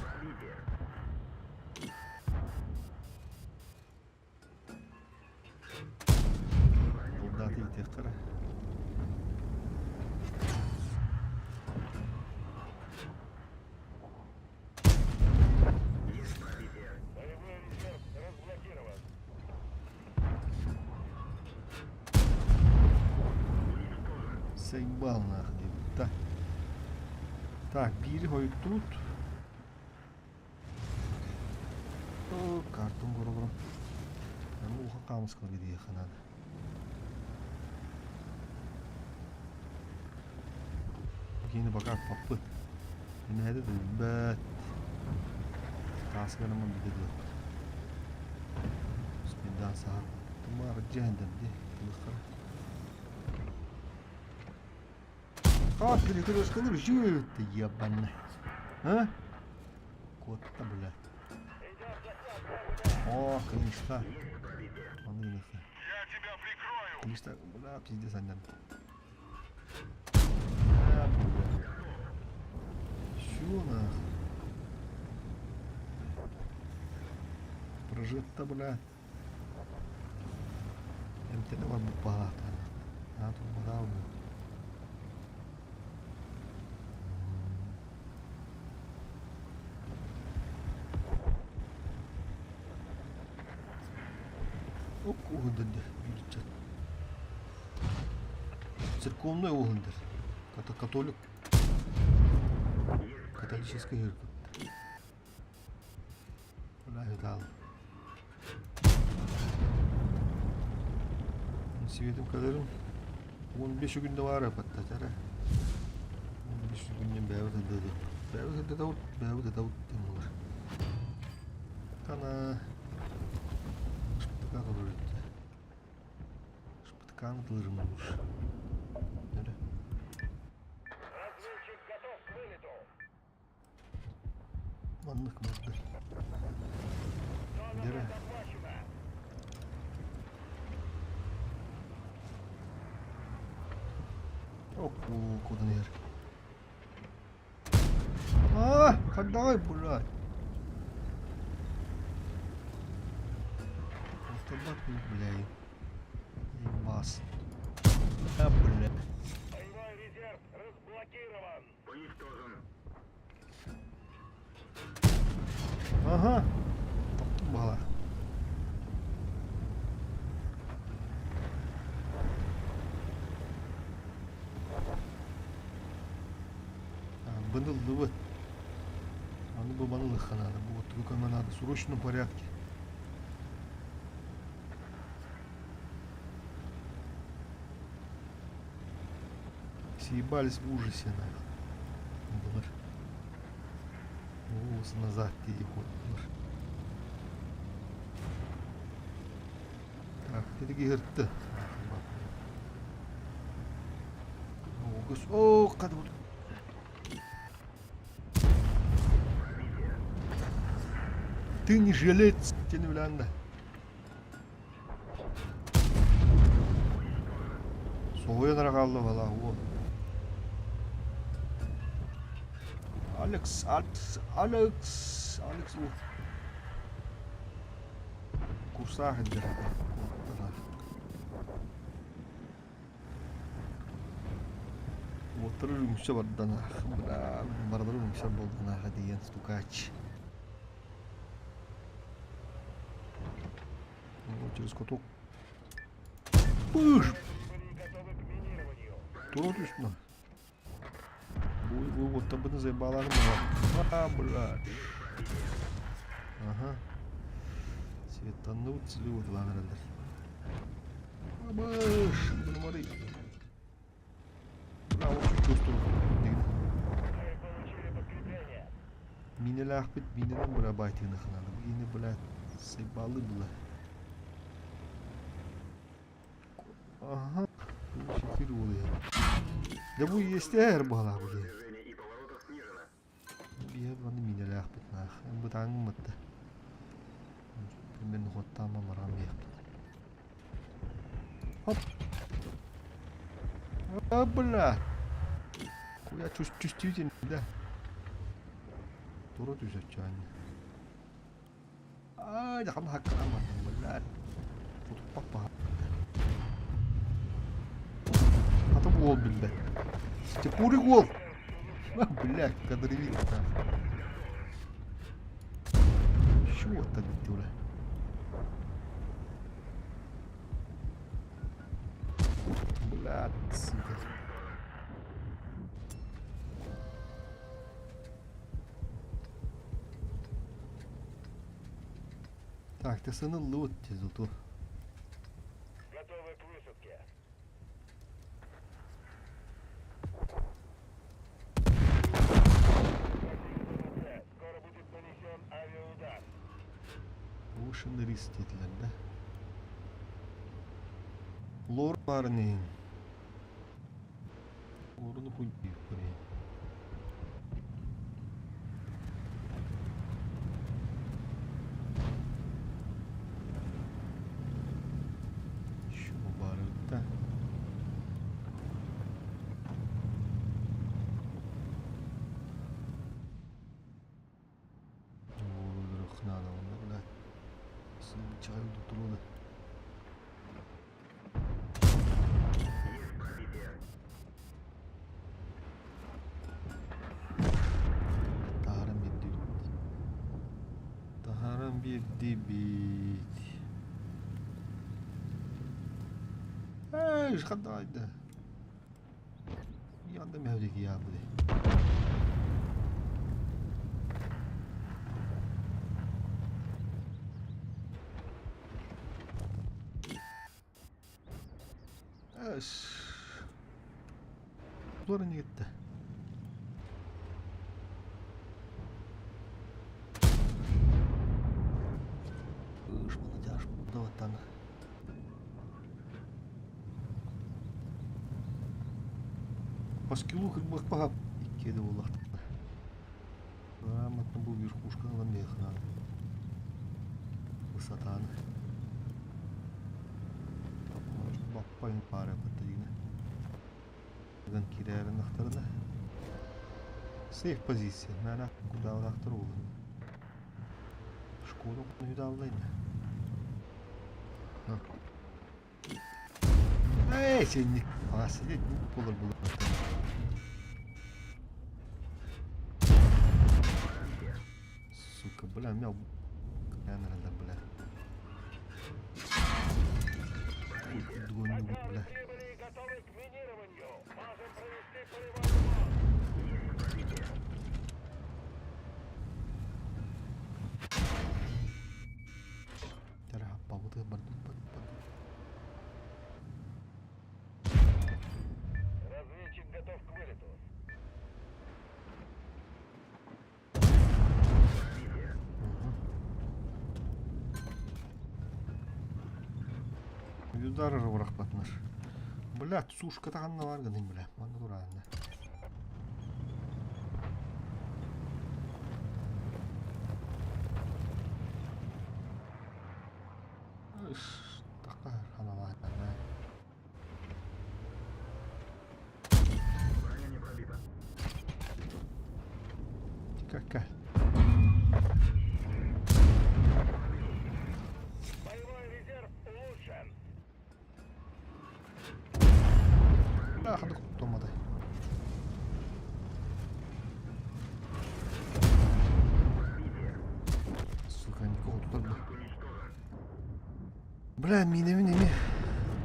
Дати текстора. Боевой резерв разблокирован. Заебал нахуй. Так. Так, бiri hoy тут. О, картон горогором. Ну, уха камыска gidiyor kanada. Yine bakar papı. Yine hadi de bet. Kaskanımı bir de yok. Bismillah sahar. Tumar cehennem de. Kılıklar. Ah, перекрёст колор жёт ебаный. А? Кот-то, бля. О, конечно. Он и нахуй. Я тебя прикрою. Конечно, бля, пиздец, андан. Чё нахуй? Прожито, бля. МТД вам палата. А тут вода будет. Огылдыр. Церковной огылдыр. Католик. Католический ыркыт. Кулай дал. Светим kadarım 15 günde var patlatara. 15 günden beri dedi. Beri de davut demir. Kana. Şpıtka kalır etti. Kanıtlarım olur. Öyle. Разведчик готов к вылету. Manlık manlık. Зона Нера. захвачена. О, куда нер. А, давай, блядь. Автомат, блядь. Ебас. А, блядь. Боевой резерв разблокирован. Уничтожен. Ага. Таптым бала. Банылды вот. Аны бы банылых надо. Вот только нам надо в срочном порядке. Съебались в ужасе, нахуй. Булар. Волосы назад переход. Так, это герта. О, кады вот. Ты не жилец, тени bilen de. Soğuyarak kaldı valla o. Alex o. Kursağı hediye. Oturur yumuşa vardan. Bardır yumuşa boldan hediyen stukaç. Через каток. Пыш! Готовы к минированию. Точно. Вы вот об этом заебаланы. А, блядь. Ага. Светанут слют, ладно. Бабаш! Смотри. Да, вот чувствую. Мы получили подкрепление. Минелах бит, минелам барабайтинах надо. Yine, блядь, заебалы, блядь. Ага, şekil oluyor. Ya bu ister bala bu. Движение и поворотов снижено. Bir yer bana mineler bitmez. Bu tane mıttı. Ben hotta ama maram yok. Hop. Abla. Kuya çüstüydün de. Doğru düzelteceğim. Aa, da hakkı almadım bunlar. Tutup bak. Гол, блядь. Степурый гол. Блядь, кадровик. Чего так делать? Блядь, сука. Так, ты сынул вот зато. Готовы к высадке. Скоро будет нанесен авиаудар. Ушины рис dediler de. Lor var ne? Lorunu koyuyor buraya. Şu mübarekte. Oğlum kınada onlar da. Seni çay tutuldu. Taharam bir dibit. Hey, şakadaydı. Yandı mevdeki ya bu de. Eş. Bunlara ne gitti? Аж молодежь, да вот там. Паскилу кырбак пахап иккеде боллахтык. Грамотно бу верхушка ла мехна. Высотаны. Баппайын пара паттыгына. Ган кирәрен ахтарда. Сейф позиция. Нана куда он ахтару. Школа не давлайна. Эй, сенник. А сидеть не полар было. Сука, бля, мяу. Я наверное, бля. Двойной, бля. Прибыли и готовы к минированию. Можем провести полевой ремонт. Cara, apa butuh bantu. Разведчик готов к вылету. Юдары жабырақ батыныр. Бля, сушка тағанна бар гынын, бля. Маңы дұрағында. Үш, таққа ханалағында. Броня не пробита. Тикака. Боевой резерв улучшен. Бля, хады құттымады. Сука, никого тут бля. Бля, минеме.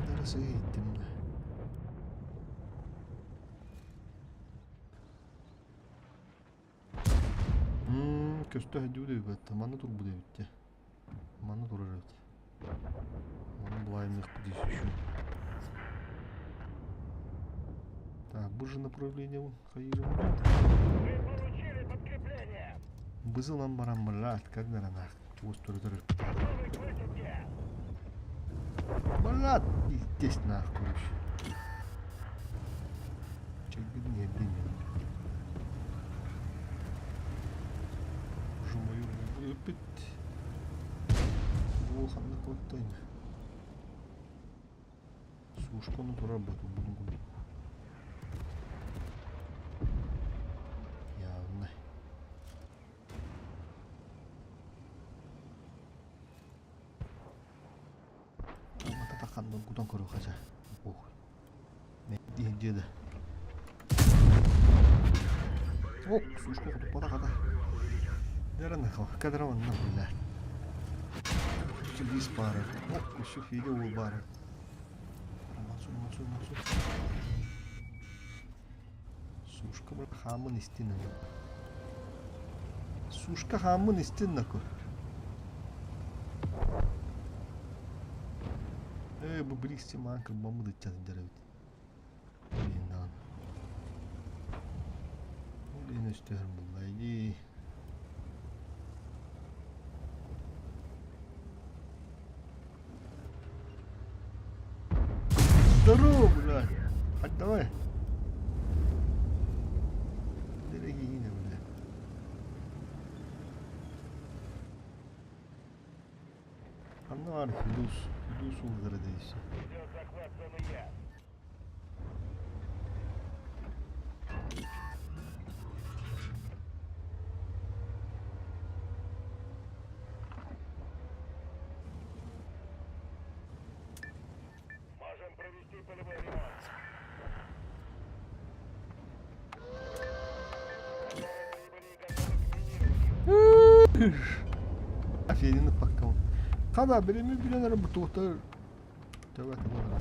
Дәресі еттім. Көсті әдеуді өйбәтті. Маны тұр бұд өйтті. Маны тұрар өйт. Маны бұлай меқті дейсі үшін. Так, бұл же направление вон. Қайырым. Вы получили подкрепление. Бызылан барам брат, как наранақ. Оз түрі. Готовы к высадке. Брат, естественно, ах, короче. Чекбід не обденен. Боже мою, өпет. Ол қанды қоттайны. Сушканы тұра бұты бұдың күн. Явно. Амата тақандан күтан көрі қажа. Ох. Мен деді. Оп, сушка құтып бата қада. Дәрін ақыл, кадраваннан білі. Чилис бары. Оп, күші фейде ол бары. Мансу. Сушка бір хамын істені. Сушка хамын істені көр. Бұл біріксі маңқыр бамыды чадын жарабет. Мен дағын. Олен өстігір бұлайды. Здорово, блядь. Хоть давай. Дорогие, блядь. Анар, Фидус угородейся. Идет захват зоны Я. Можем провести полевой ремонт. Прибыли и готовы к минированию. Аферины паккал. Kada birimi bilenler bu tuhtar. Tövbe tövbe.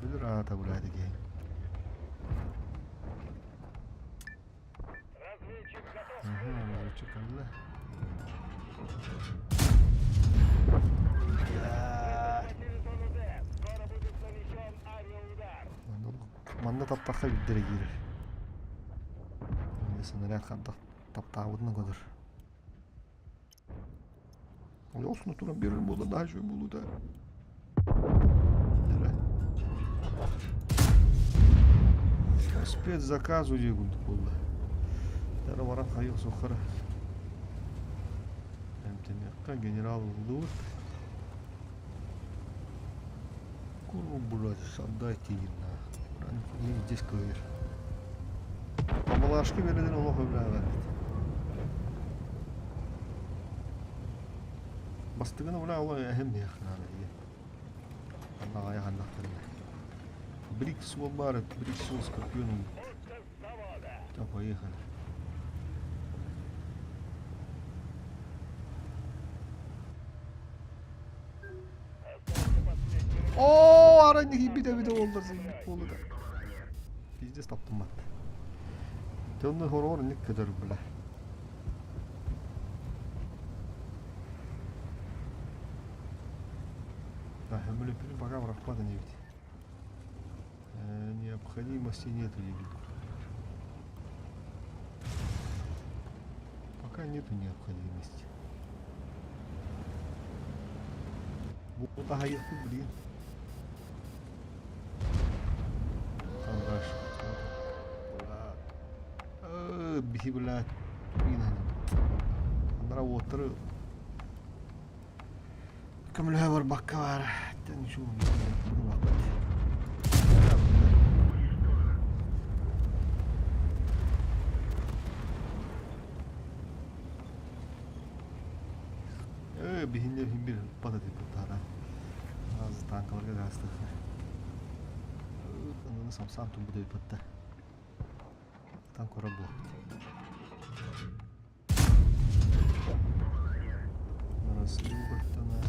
Bir rahata bulaydı ki. Разведчик готов. Çıkarlı. Захватили зону Д. Скоро будет нанесен авиаудар. Manda taptakka bir dere girer. Mesela kantak taptağını kadar. Olsun oturan bir yerim oldu daha şöyle buldu da. Nere? Спецзаказ уже гунт болды. Дәрі баран қайық соқыры. Әмтенеққа генерал ұлдуыт. Куру бұлады, сандай кейінна. Құран кейін дес көйір. Амалашқы береден олық өбілі әвәрді. Бастығына бұла олық әхем яқынаны. Анна аяғандақтарына. Брикс ол бары, Брикс ол Скорпионың. Да, поехали. Ооо, арайнеки биде олдар зейнік болу да. Пиздес таптым бат. Төнні хорор ник көдір білі. Да, хэмэлэпирин пока врахпада не видит. Необходимости нету, я виду. Пока нету необходимости. Вот аяқты, блин. Қанғаш. Бихи біләт. Қандыра отыры. Көмілі бар, баққа бар. Тән шу бүгін вақыт. Бихиндер химбир пата деп тара. Az tankalarga gazdı. Kanını samsam tüm bu da yapıttı. Tank ora bu. Narası bu baktığına.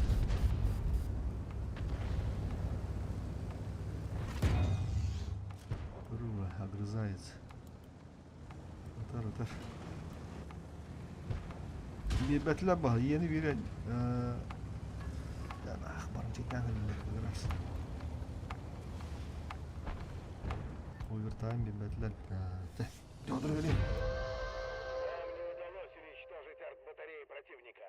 Рула огрызается. Отар. Бетлер бар, yeni bir yani akbarım çekten biraz. Overtime bir betler. Dur vereyim. Нам не удалось уничтожить артбатареи противника.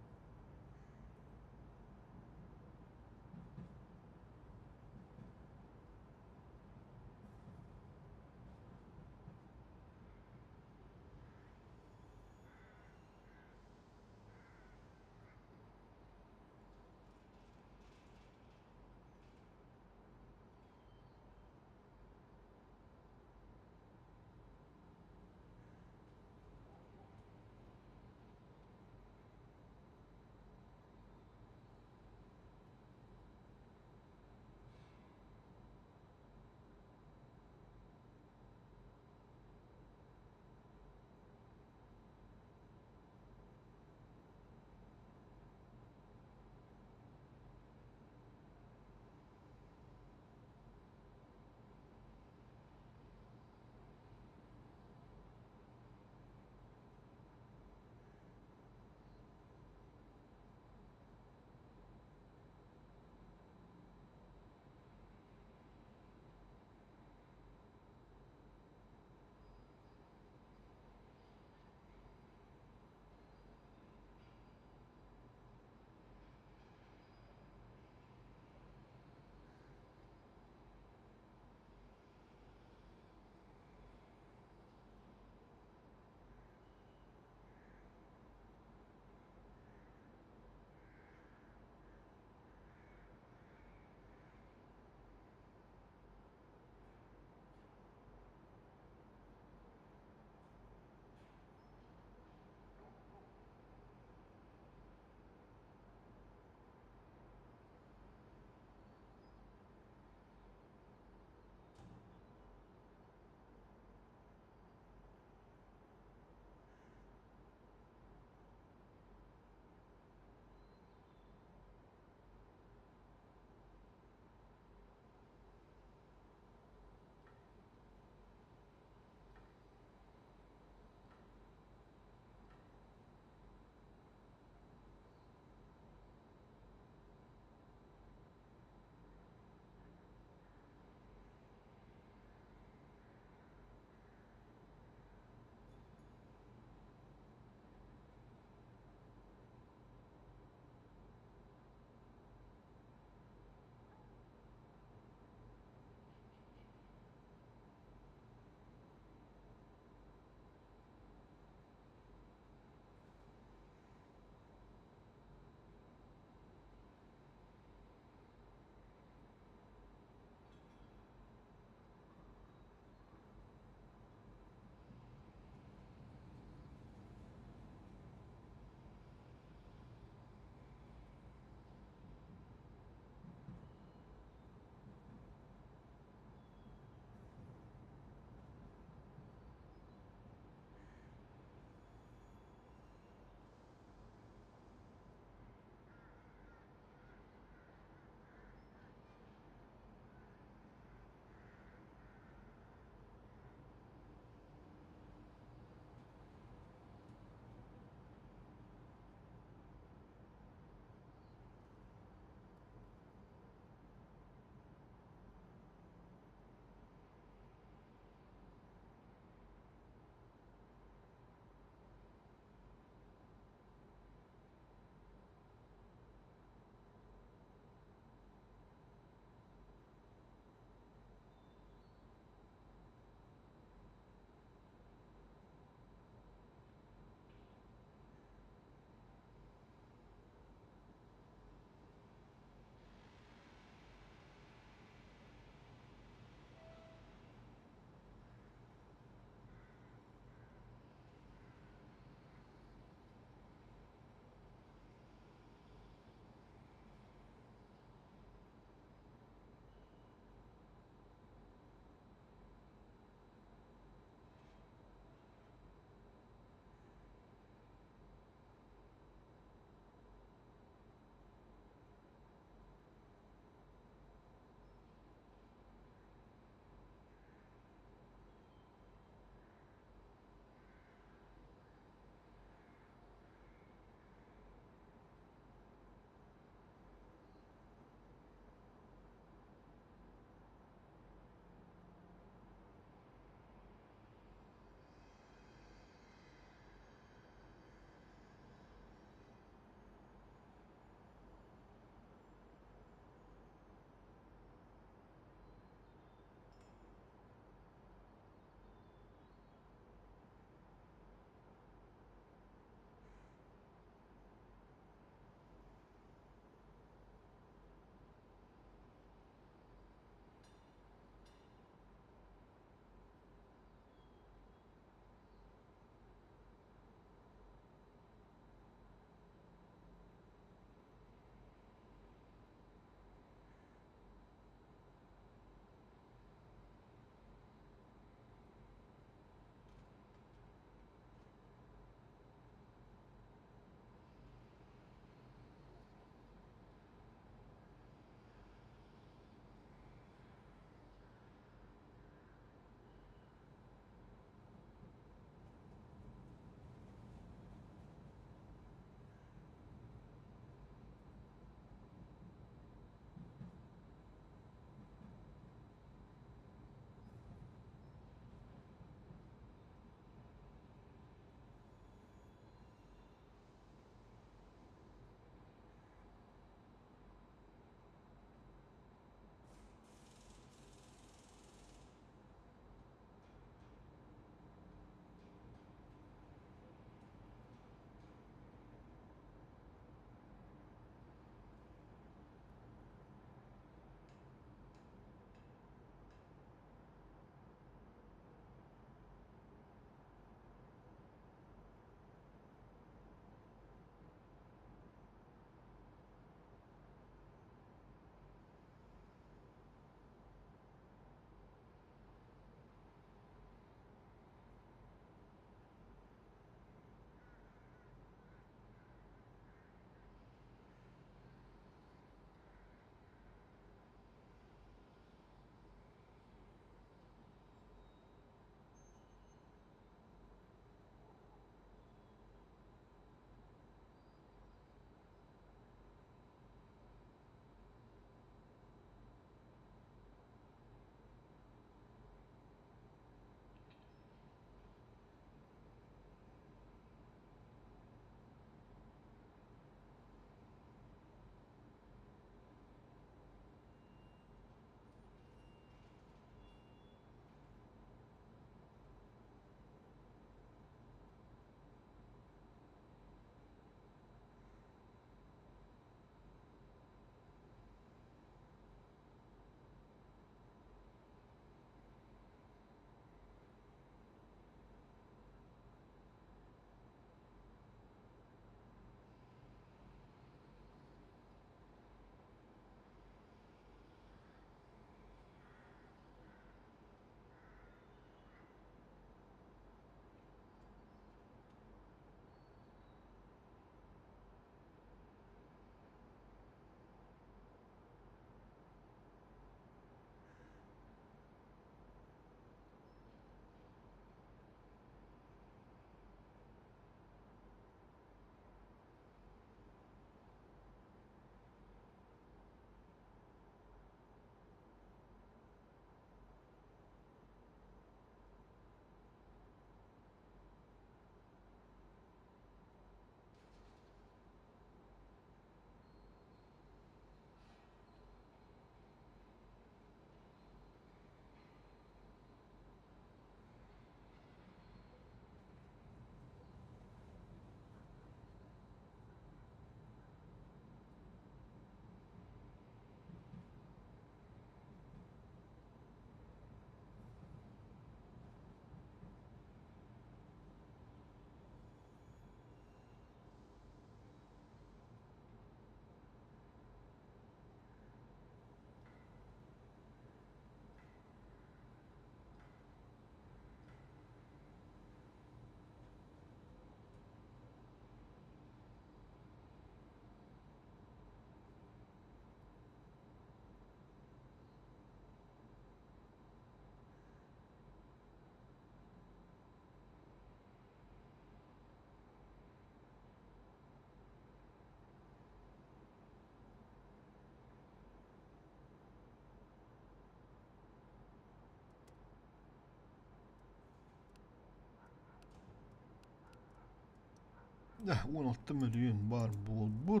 16 milyon var bol.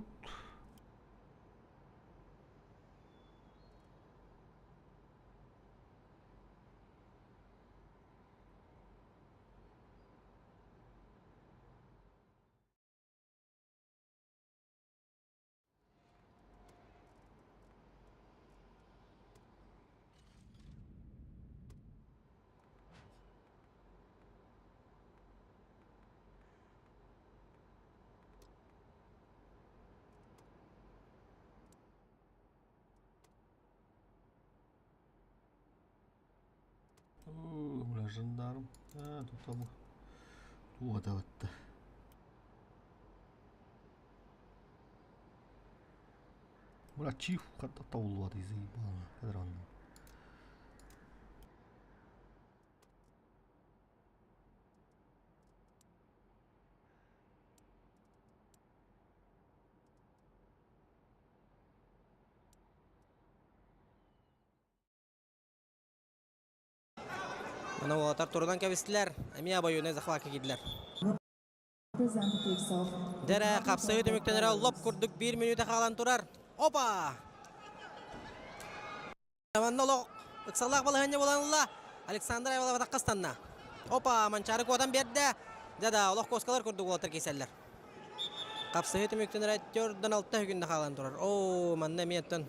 Бля, жандарм. Тут абы. Вот да. Бля, чиф хатта таулуады заебало. Кадранно. Аны олатар турдан кәбістілер. Әмия бойуына захвака кеділер. Дәрі қапсығы төміктенері лоп күрдік 1 минута қалан тұрар. Опа! Аманна олық ұқсалақ балығынне боланылла. Александр Айвалова таққастанна. Опа! Манчары көтан берді. Дәді олық көскалар күрдік олатар кейселер. Қапсығы төміктенері 4-6 хүгінді қалан тұрар. О, манна меттен.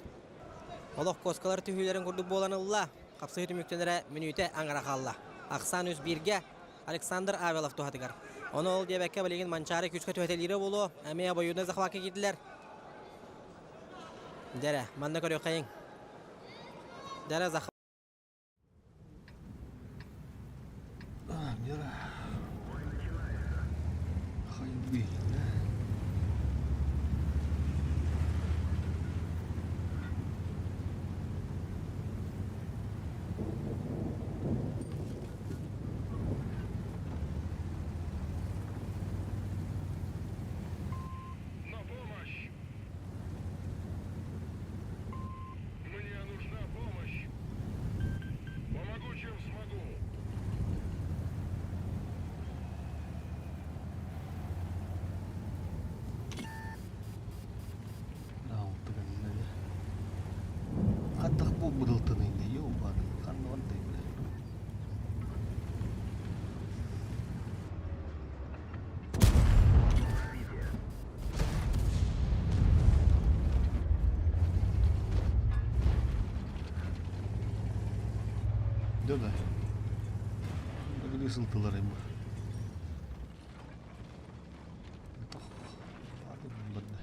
Олық көскалар түйілерін күрдік боланылла. Қапсығы төміктенері минута аңғара қалла. Ақсан үз бірге Александр Авелов туғатығар. Оны ол дебәкке білеген манчары күшкі төәтелері болу. Әмея бойуына захвака кетілер. Дәрі, манна көрі қайын. Дәрі захвака. Мера. Қайын бейін. На помощь! Мне нужна помощь! Помогу, чем смогу! Қаттық бұл бұдылтын енді, еу бады. Қанды қандай біле. Да. Böyle ısıltılar hem var. Hadi bunlar.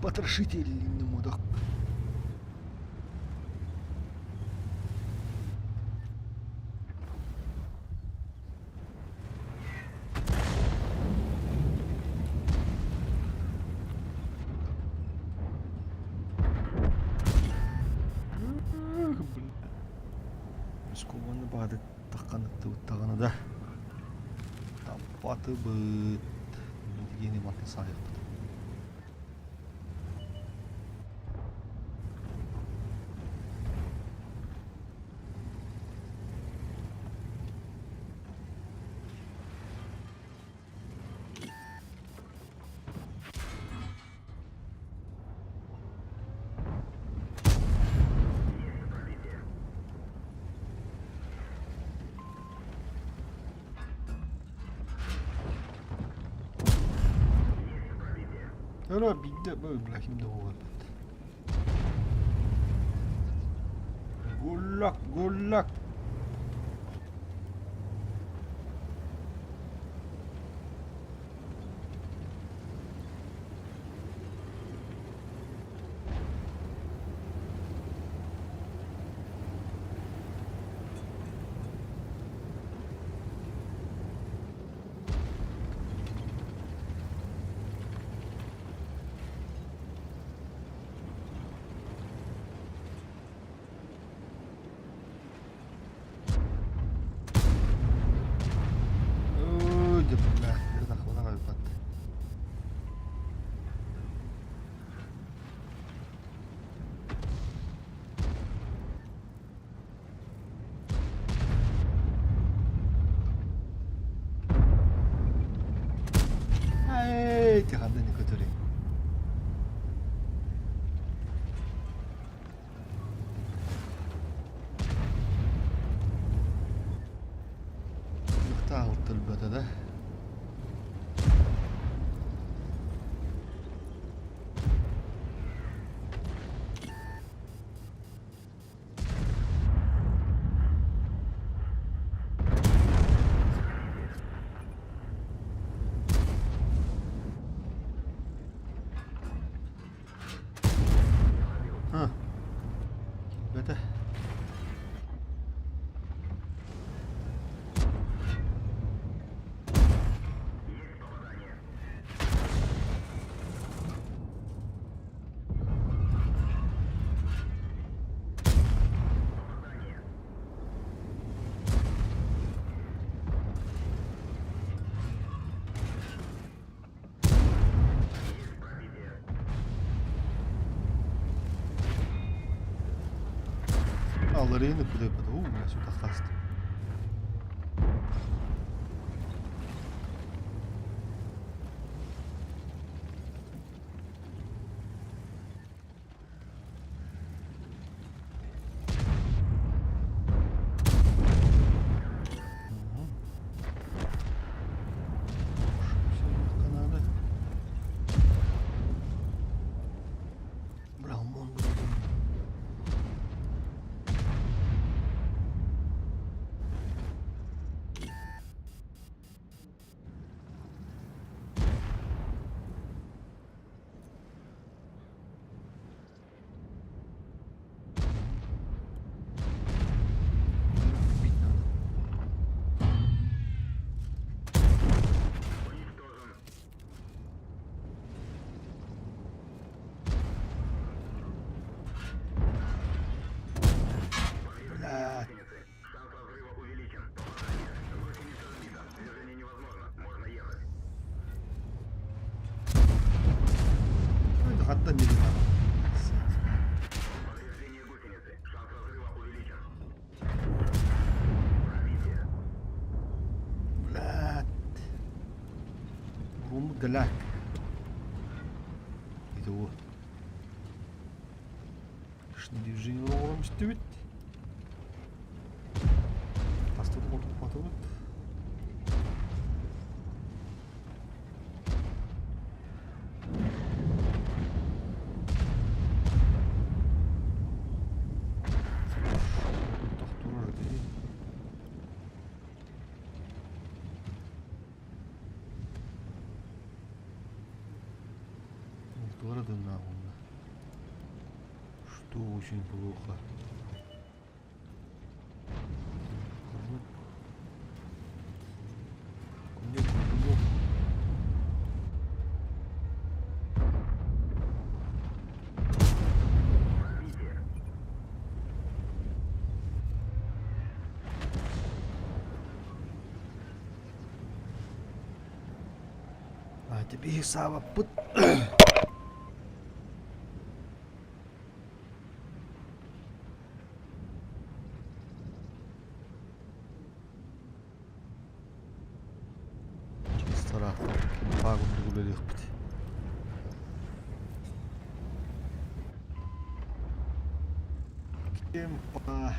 Потрошительный мудак. Скованный бады таққан тағаны да. Таппаты бұд. Ені матын сайықты. Öyle bir de böyle bırakayım da o vakit. Gullak, gullak. Ey tihandan kötürey. Yıkta ortal bötede. Ha. Böte. Алларыны куда подал? У меня сюда хаст. Шанс разрыва увеличен. Попадание. Гусеница разбита. Движение невозможно. Можно ехать. Это hatta не видно. Повреждение гусеницы. Шанс разрыва увеличен. Пробитие. Блядь. Рум галак. Это вот. Что движение ром стюит. Пастух вот потом. Что очень плохо. А тебе и Сава пут. Tarafta pagunduk böyle yaptı. Tempa.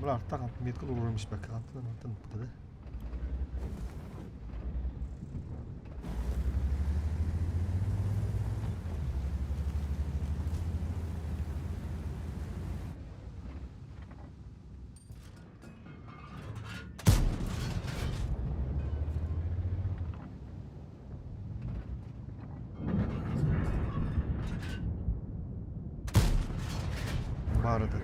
Bular taqam metkul uğramış bak kanattan burada. Vardı.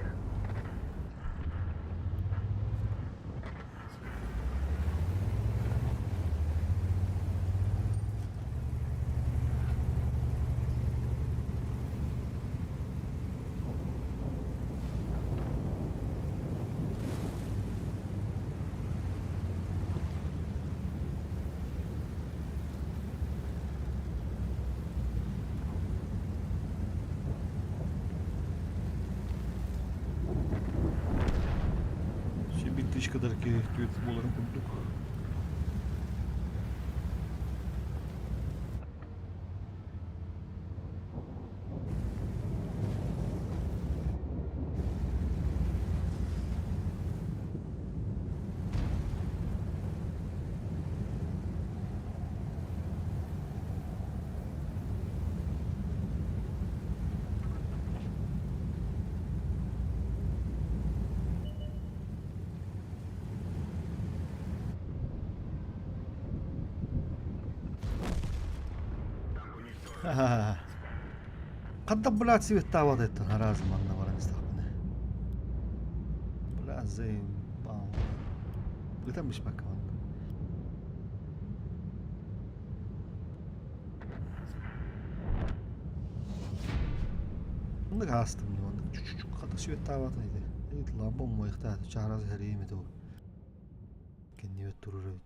kadar ki tüyet boların kurduk. قد بلاد سوي التعوضت انا لازم انا ورا نستخدمه بلاد زي قلت مش مكان عندك عاستم عندك قد شوي التعوض هيدا يطلع بوم ويختار شعر زهري تو كني يترور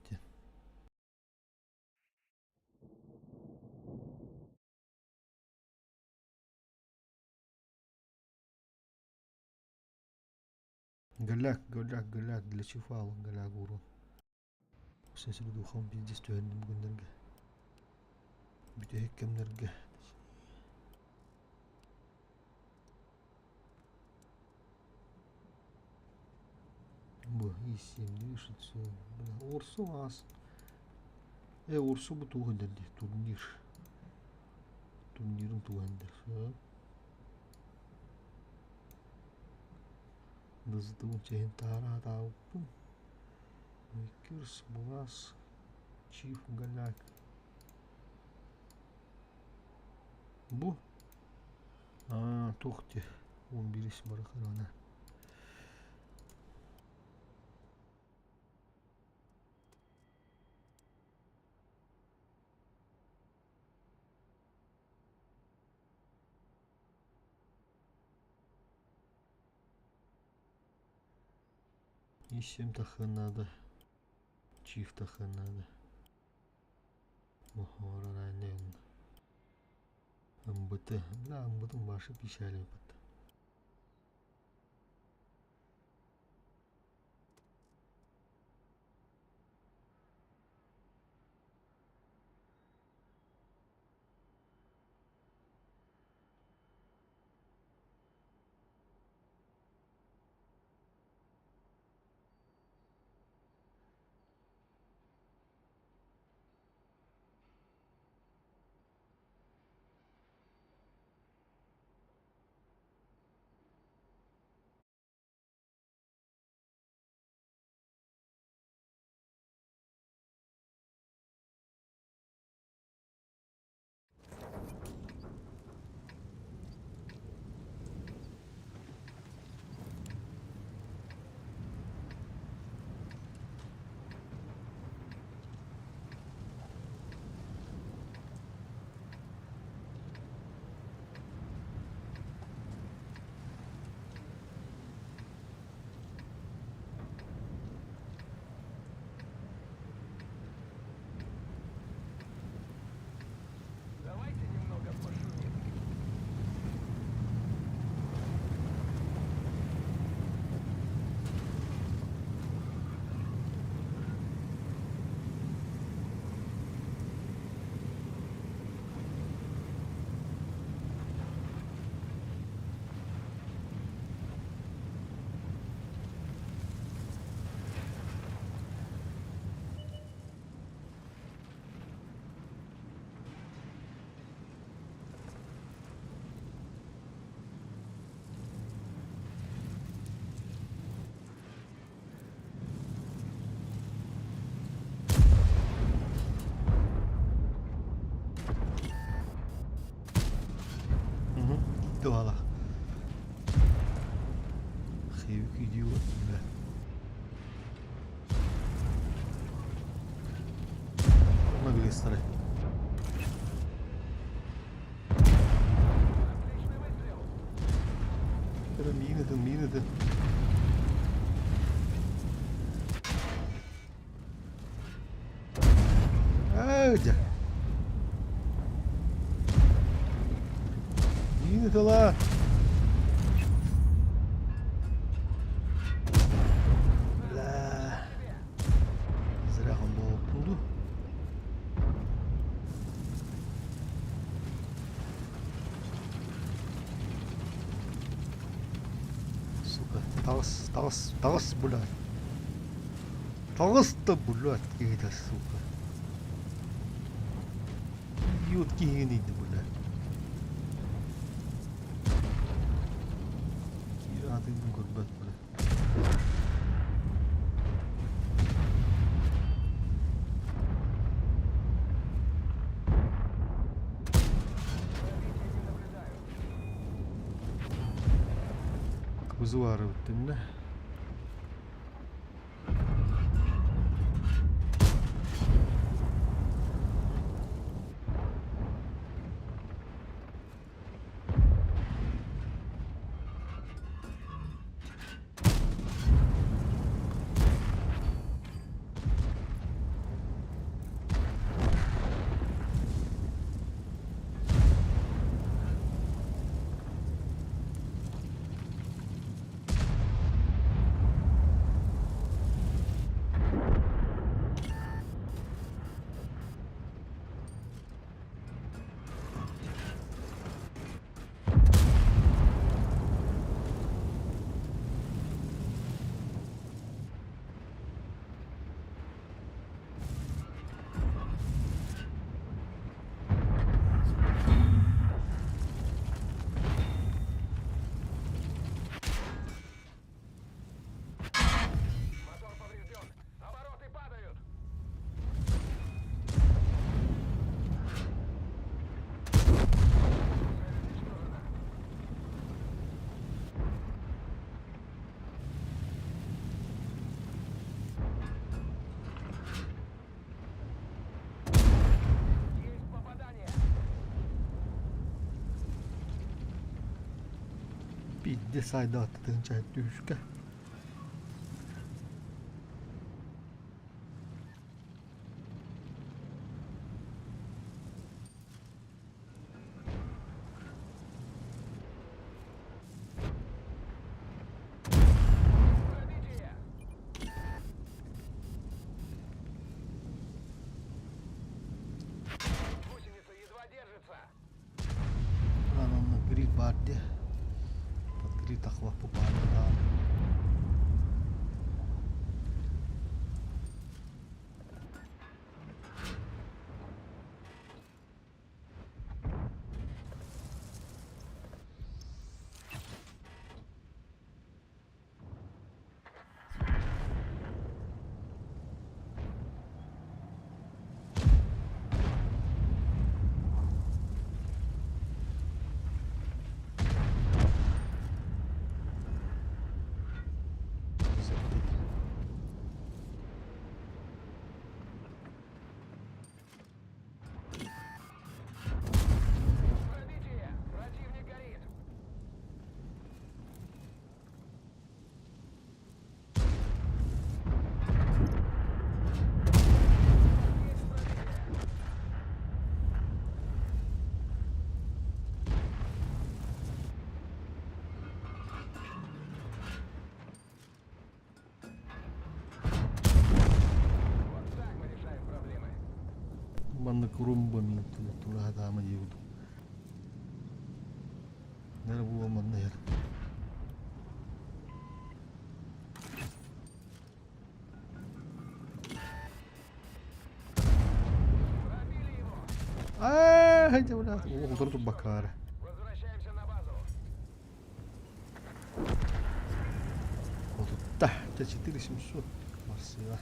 قال لك اللي تشوفه قال لك ورون سلسلة دوخان بيجلس تهنم قل نرجع بدي هيك كم نرجع بو يسيم ليش تسوي ورسو عاص ايه ورسو بتوهن دي تورنير توهن ده Дыздың чейін тарады ауыппын. Мекерс бұлас. Чиф галяк. Бұ? Тоқте. 11 барақыр ана. Ищем тахан надо. Чиф тахан надо. Мохора ранен. Амбыты. Да, амбытым башы пишали быт. Valla. Xeyvik gidiyor. Ona bile ısrar. Минуты. Ай-да. Минуты ла. Бля. Bolu. Сука, тагыс булат. Тагыс та булат кейда, сука. Идиот кейген иди булат. Киратыңдың көрбөт булат. Кузуары бүттін да. Мотор поврежден. Обороты падают. Есть попадание. Piddi sayda attığın çay düşke. Пробитие. Гусеница едва держится. Lan onun grid vardı. Pat grid takva bu parada. Пробитие. Противник горит. Есть пробитие. Вот так мы решаем проблемы. Bana kurumba mi tulu hada ma yudu. Nere bu man ner. Пробили его. Haydi ulan. O kadar da bakar. Возвращаемся на базу. Otutta. Çeçitili şimdi su. Masya.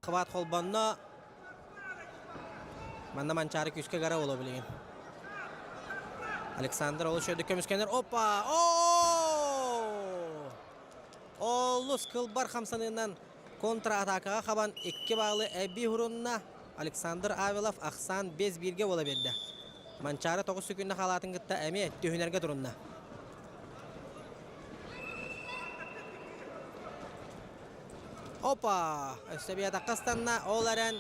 Хват холбанна. Манна манчары күскө гара боло билген. Александр ол шөйді көміскендер. Опа! Олус кылбар хамсанынан контра-атакаға қабан 2 бағылы әбі хұрынна Александр Авилов ақсан 5-1-ге бола берді. Манчары 9 секундна қалатын күтті әме түйінерге тұрынна. Опа! Өстебе атаққастанна оларын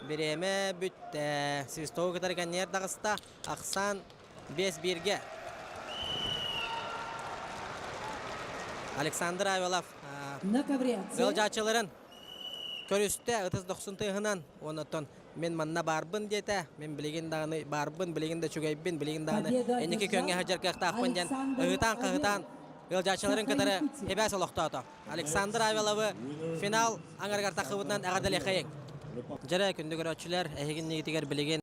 біреме бүтті. Свистовы кітар кәнер дағыста ақсан 5-1-ге. Александр Авилов гылжачыларын көрісті 39 тыгынан онытын мен манна барбын дете мен білеген дағыны барбын білеген де чүгейбін білеген дағыны әнеке көнге хажарқақта ақпын ден ұғытан қағытан гылжачыларын кітары ебәс олықтады. Александр Авиловы финал аңарғар тақыбытынан әғардале қайын. Жара күнді көрөтчілер әйгін негетігер білеген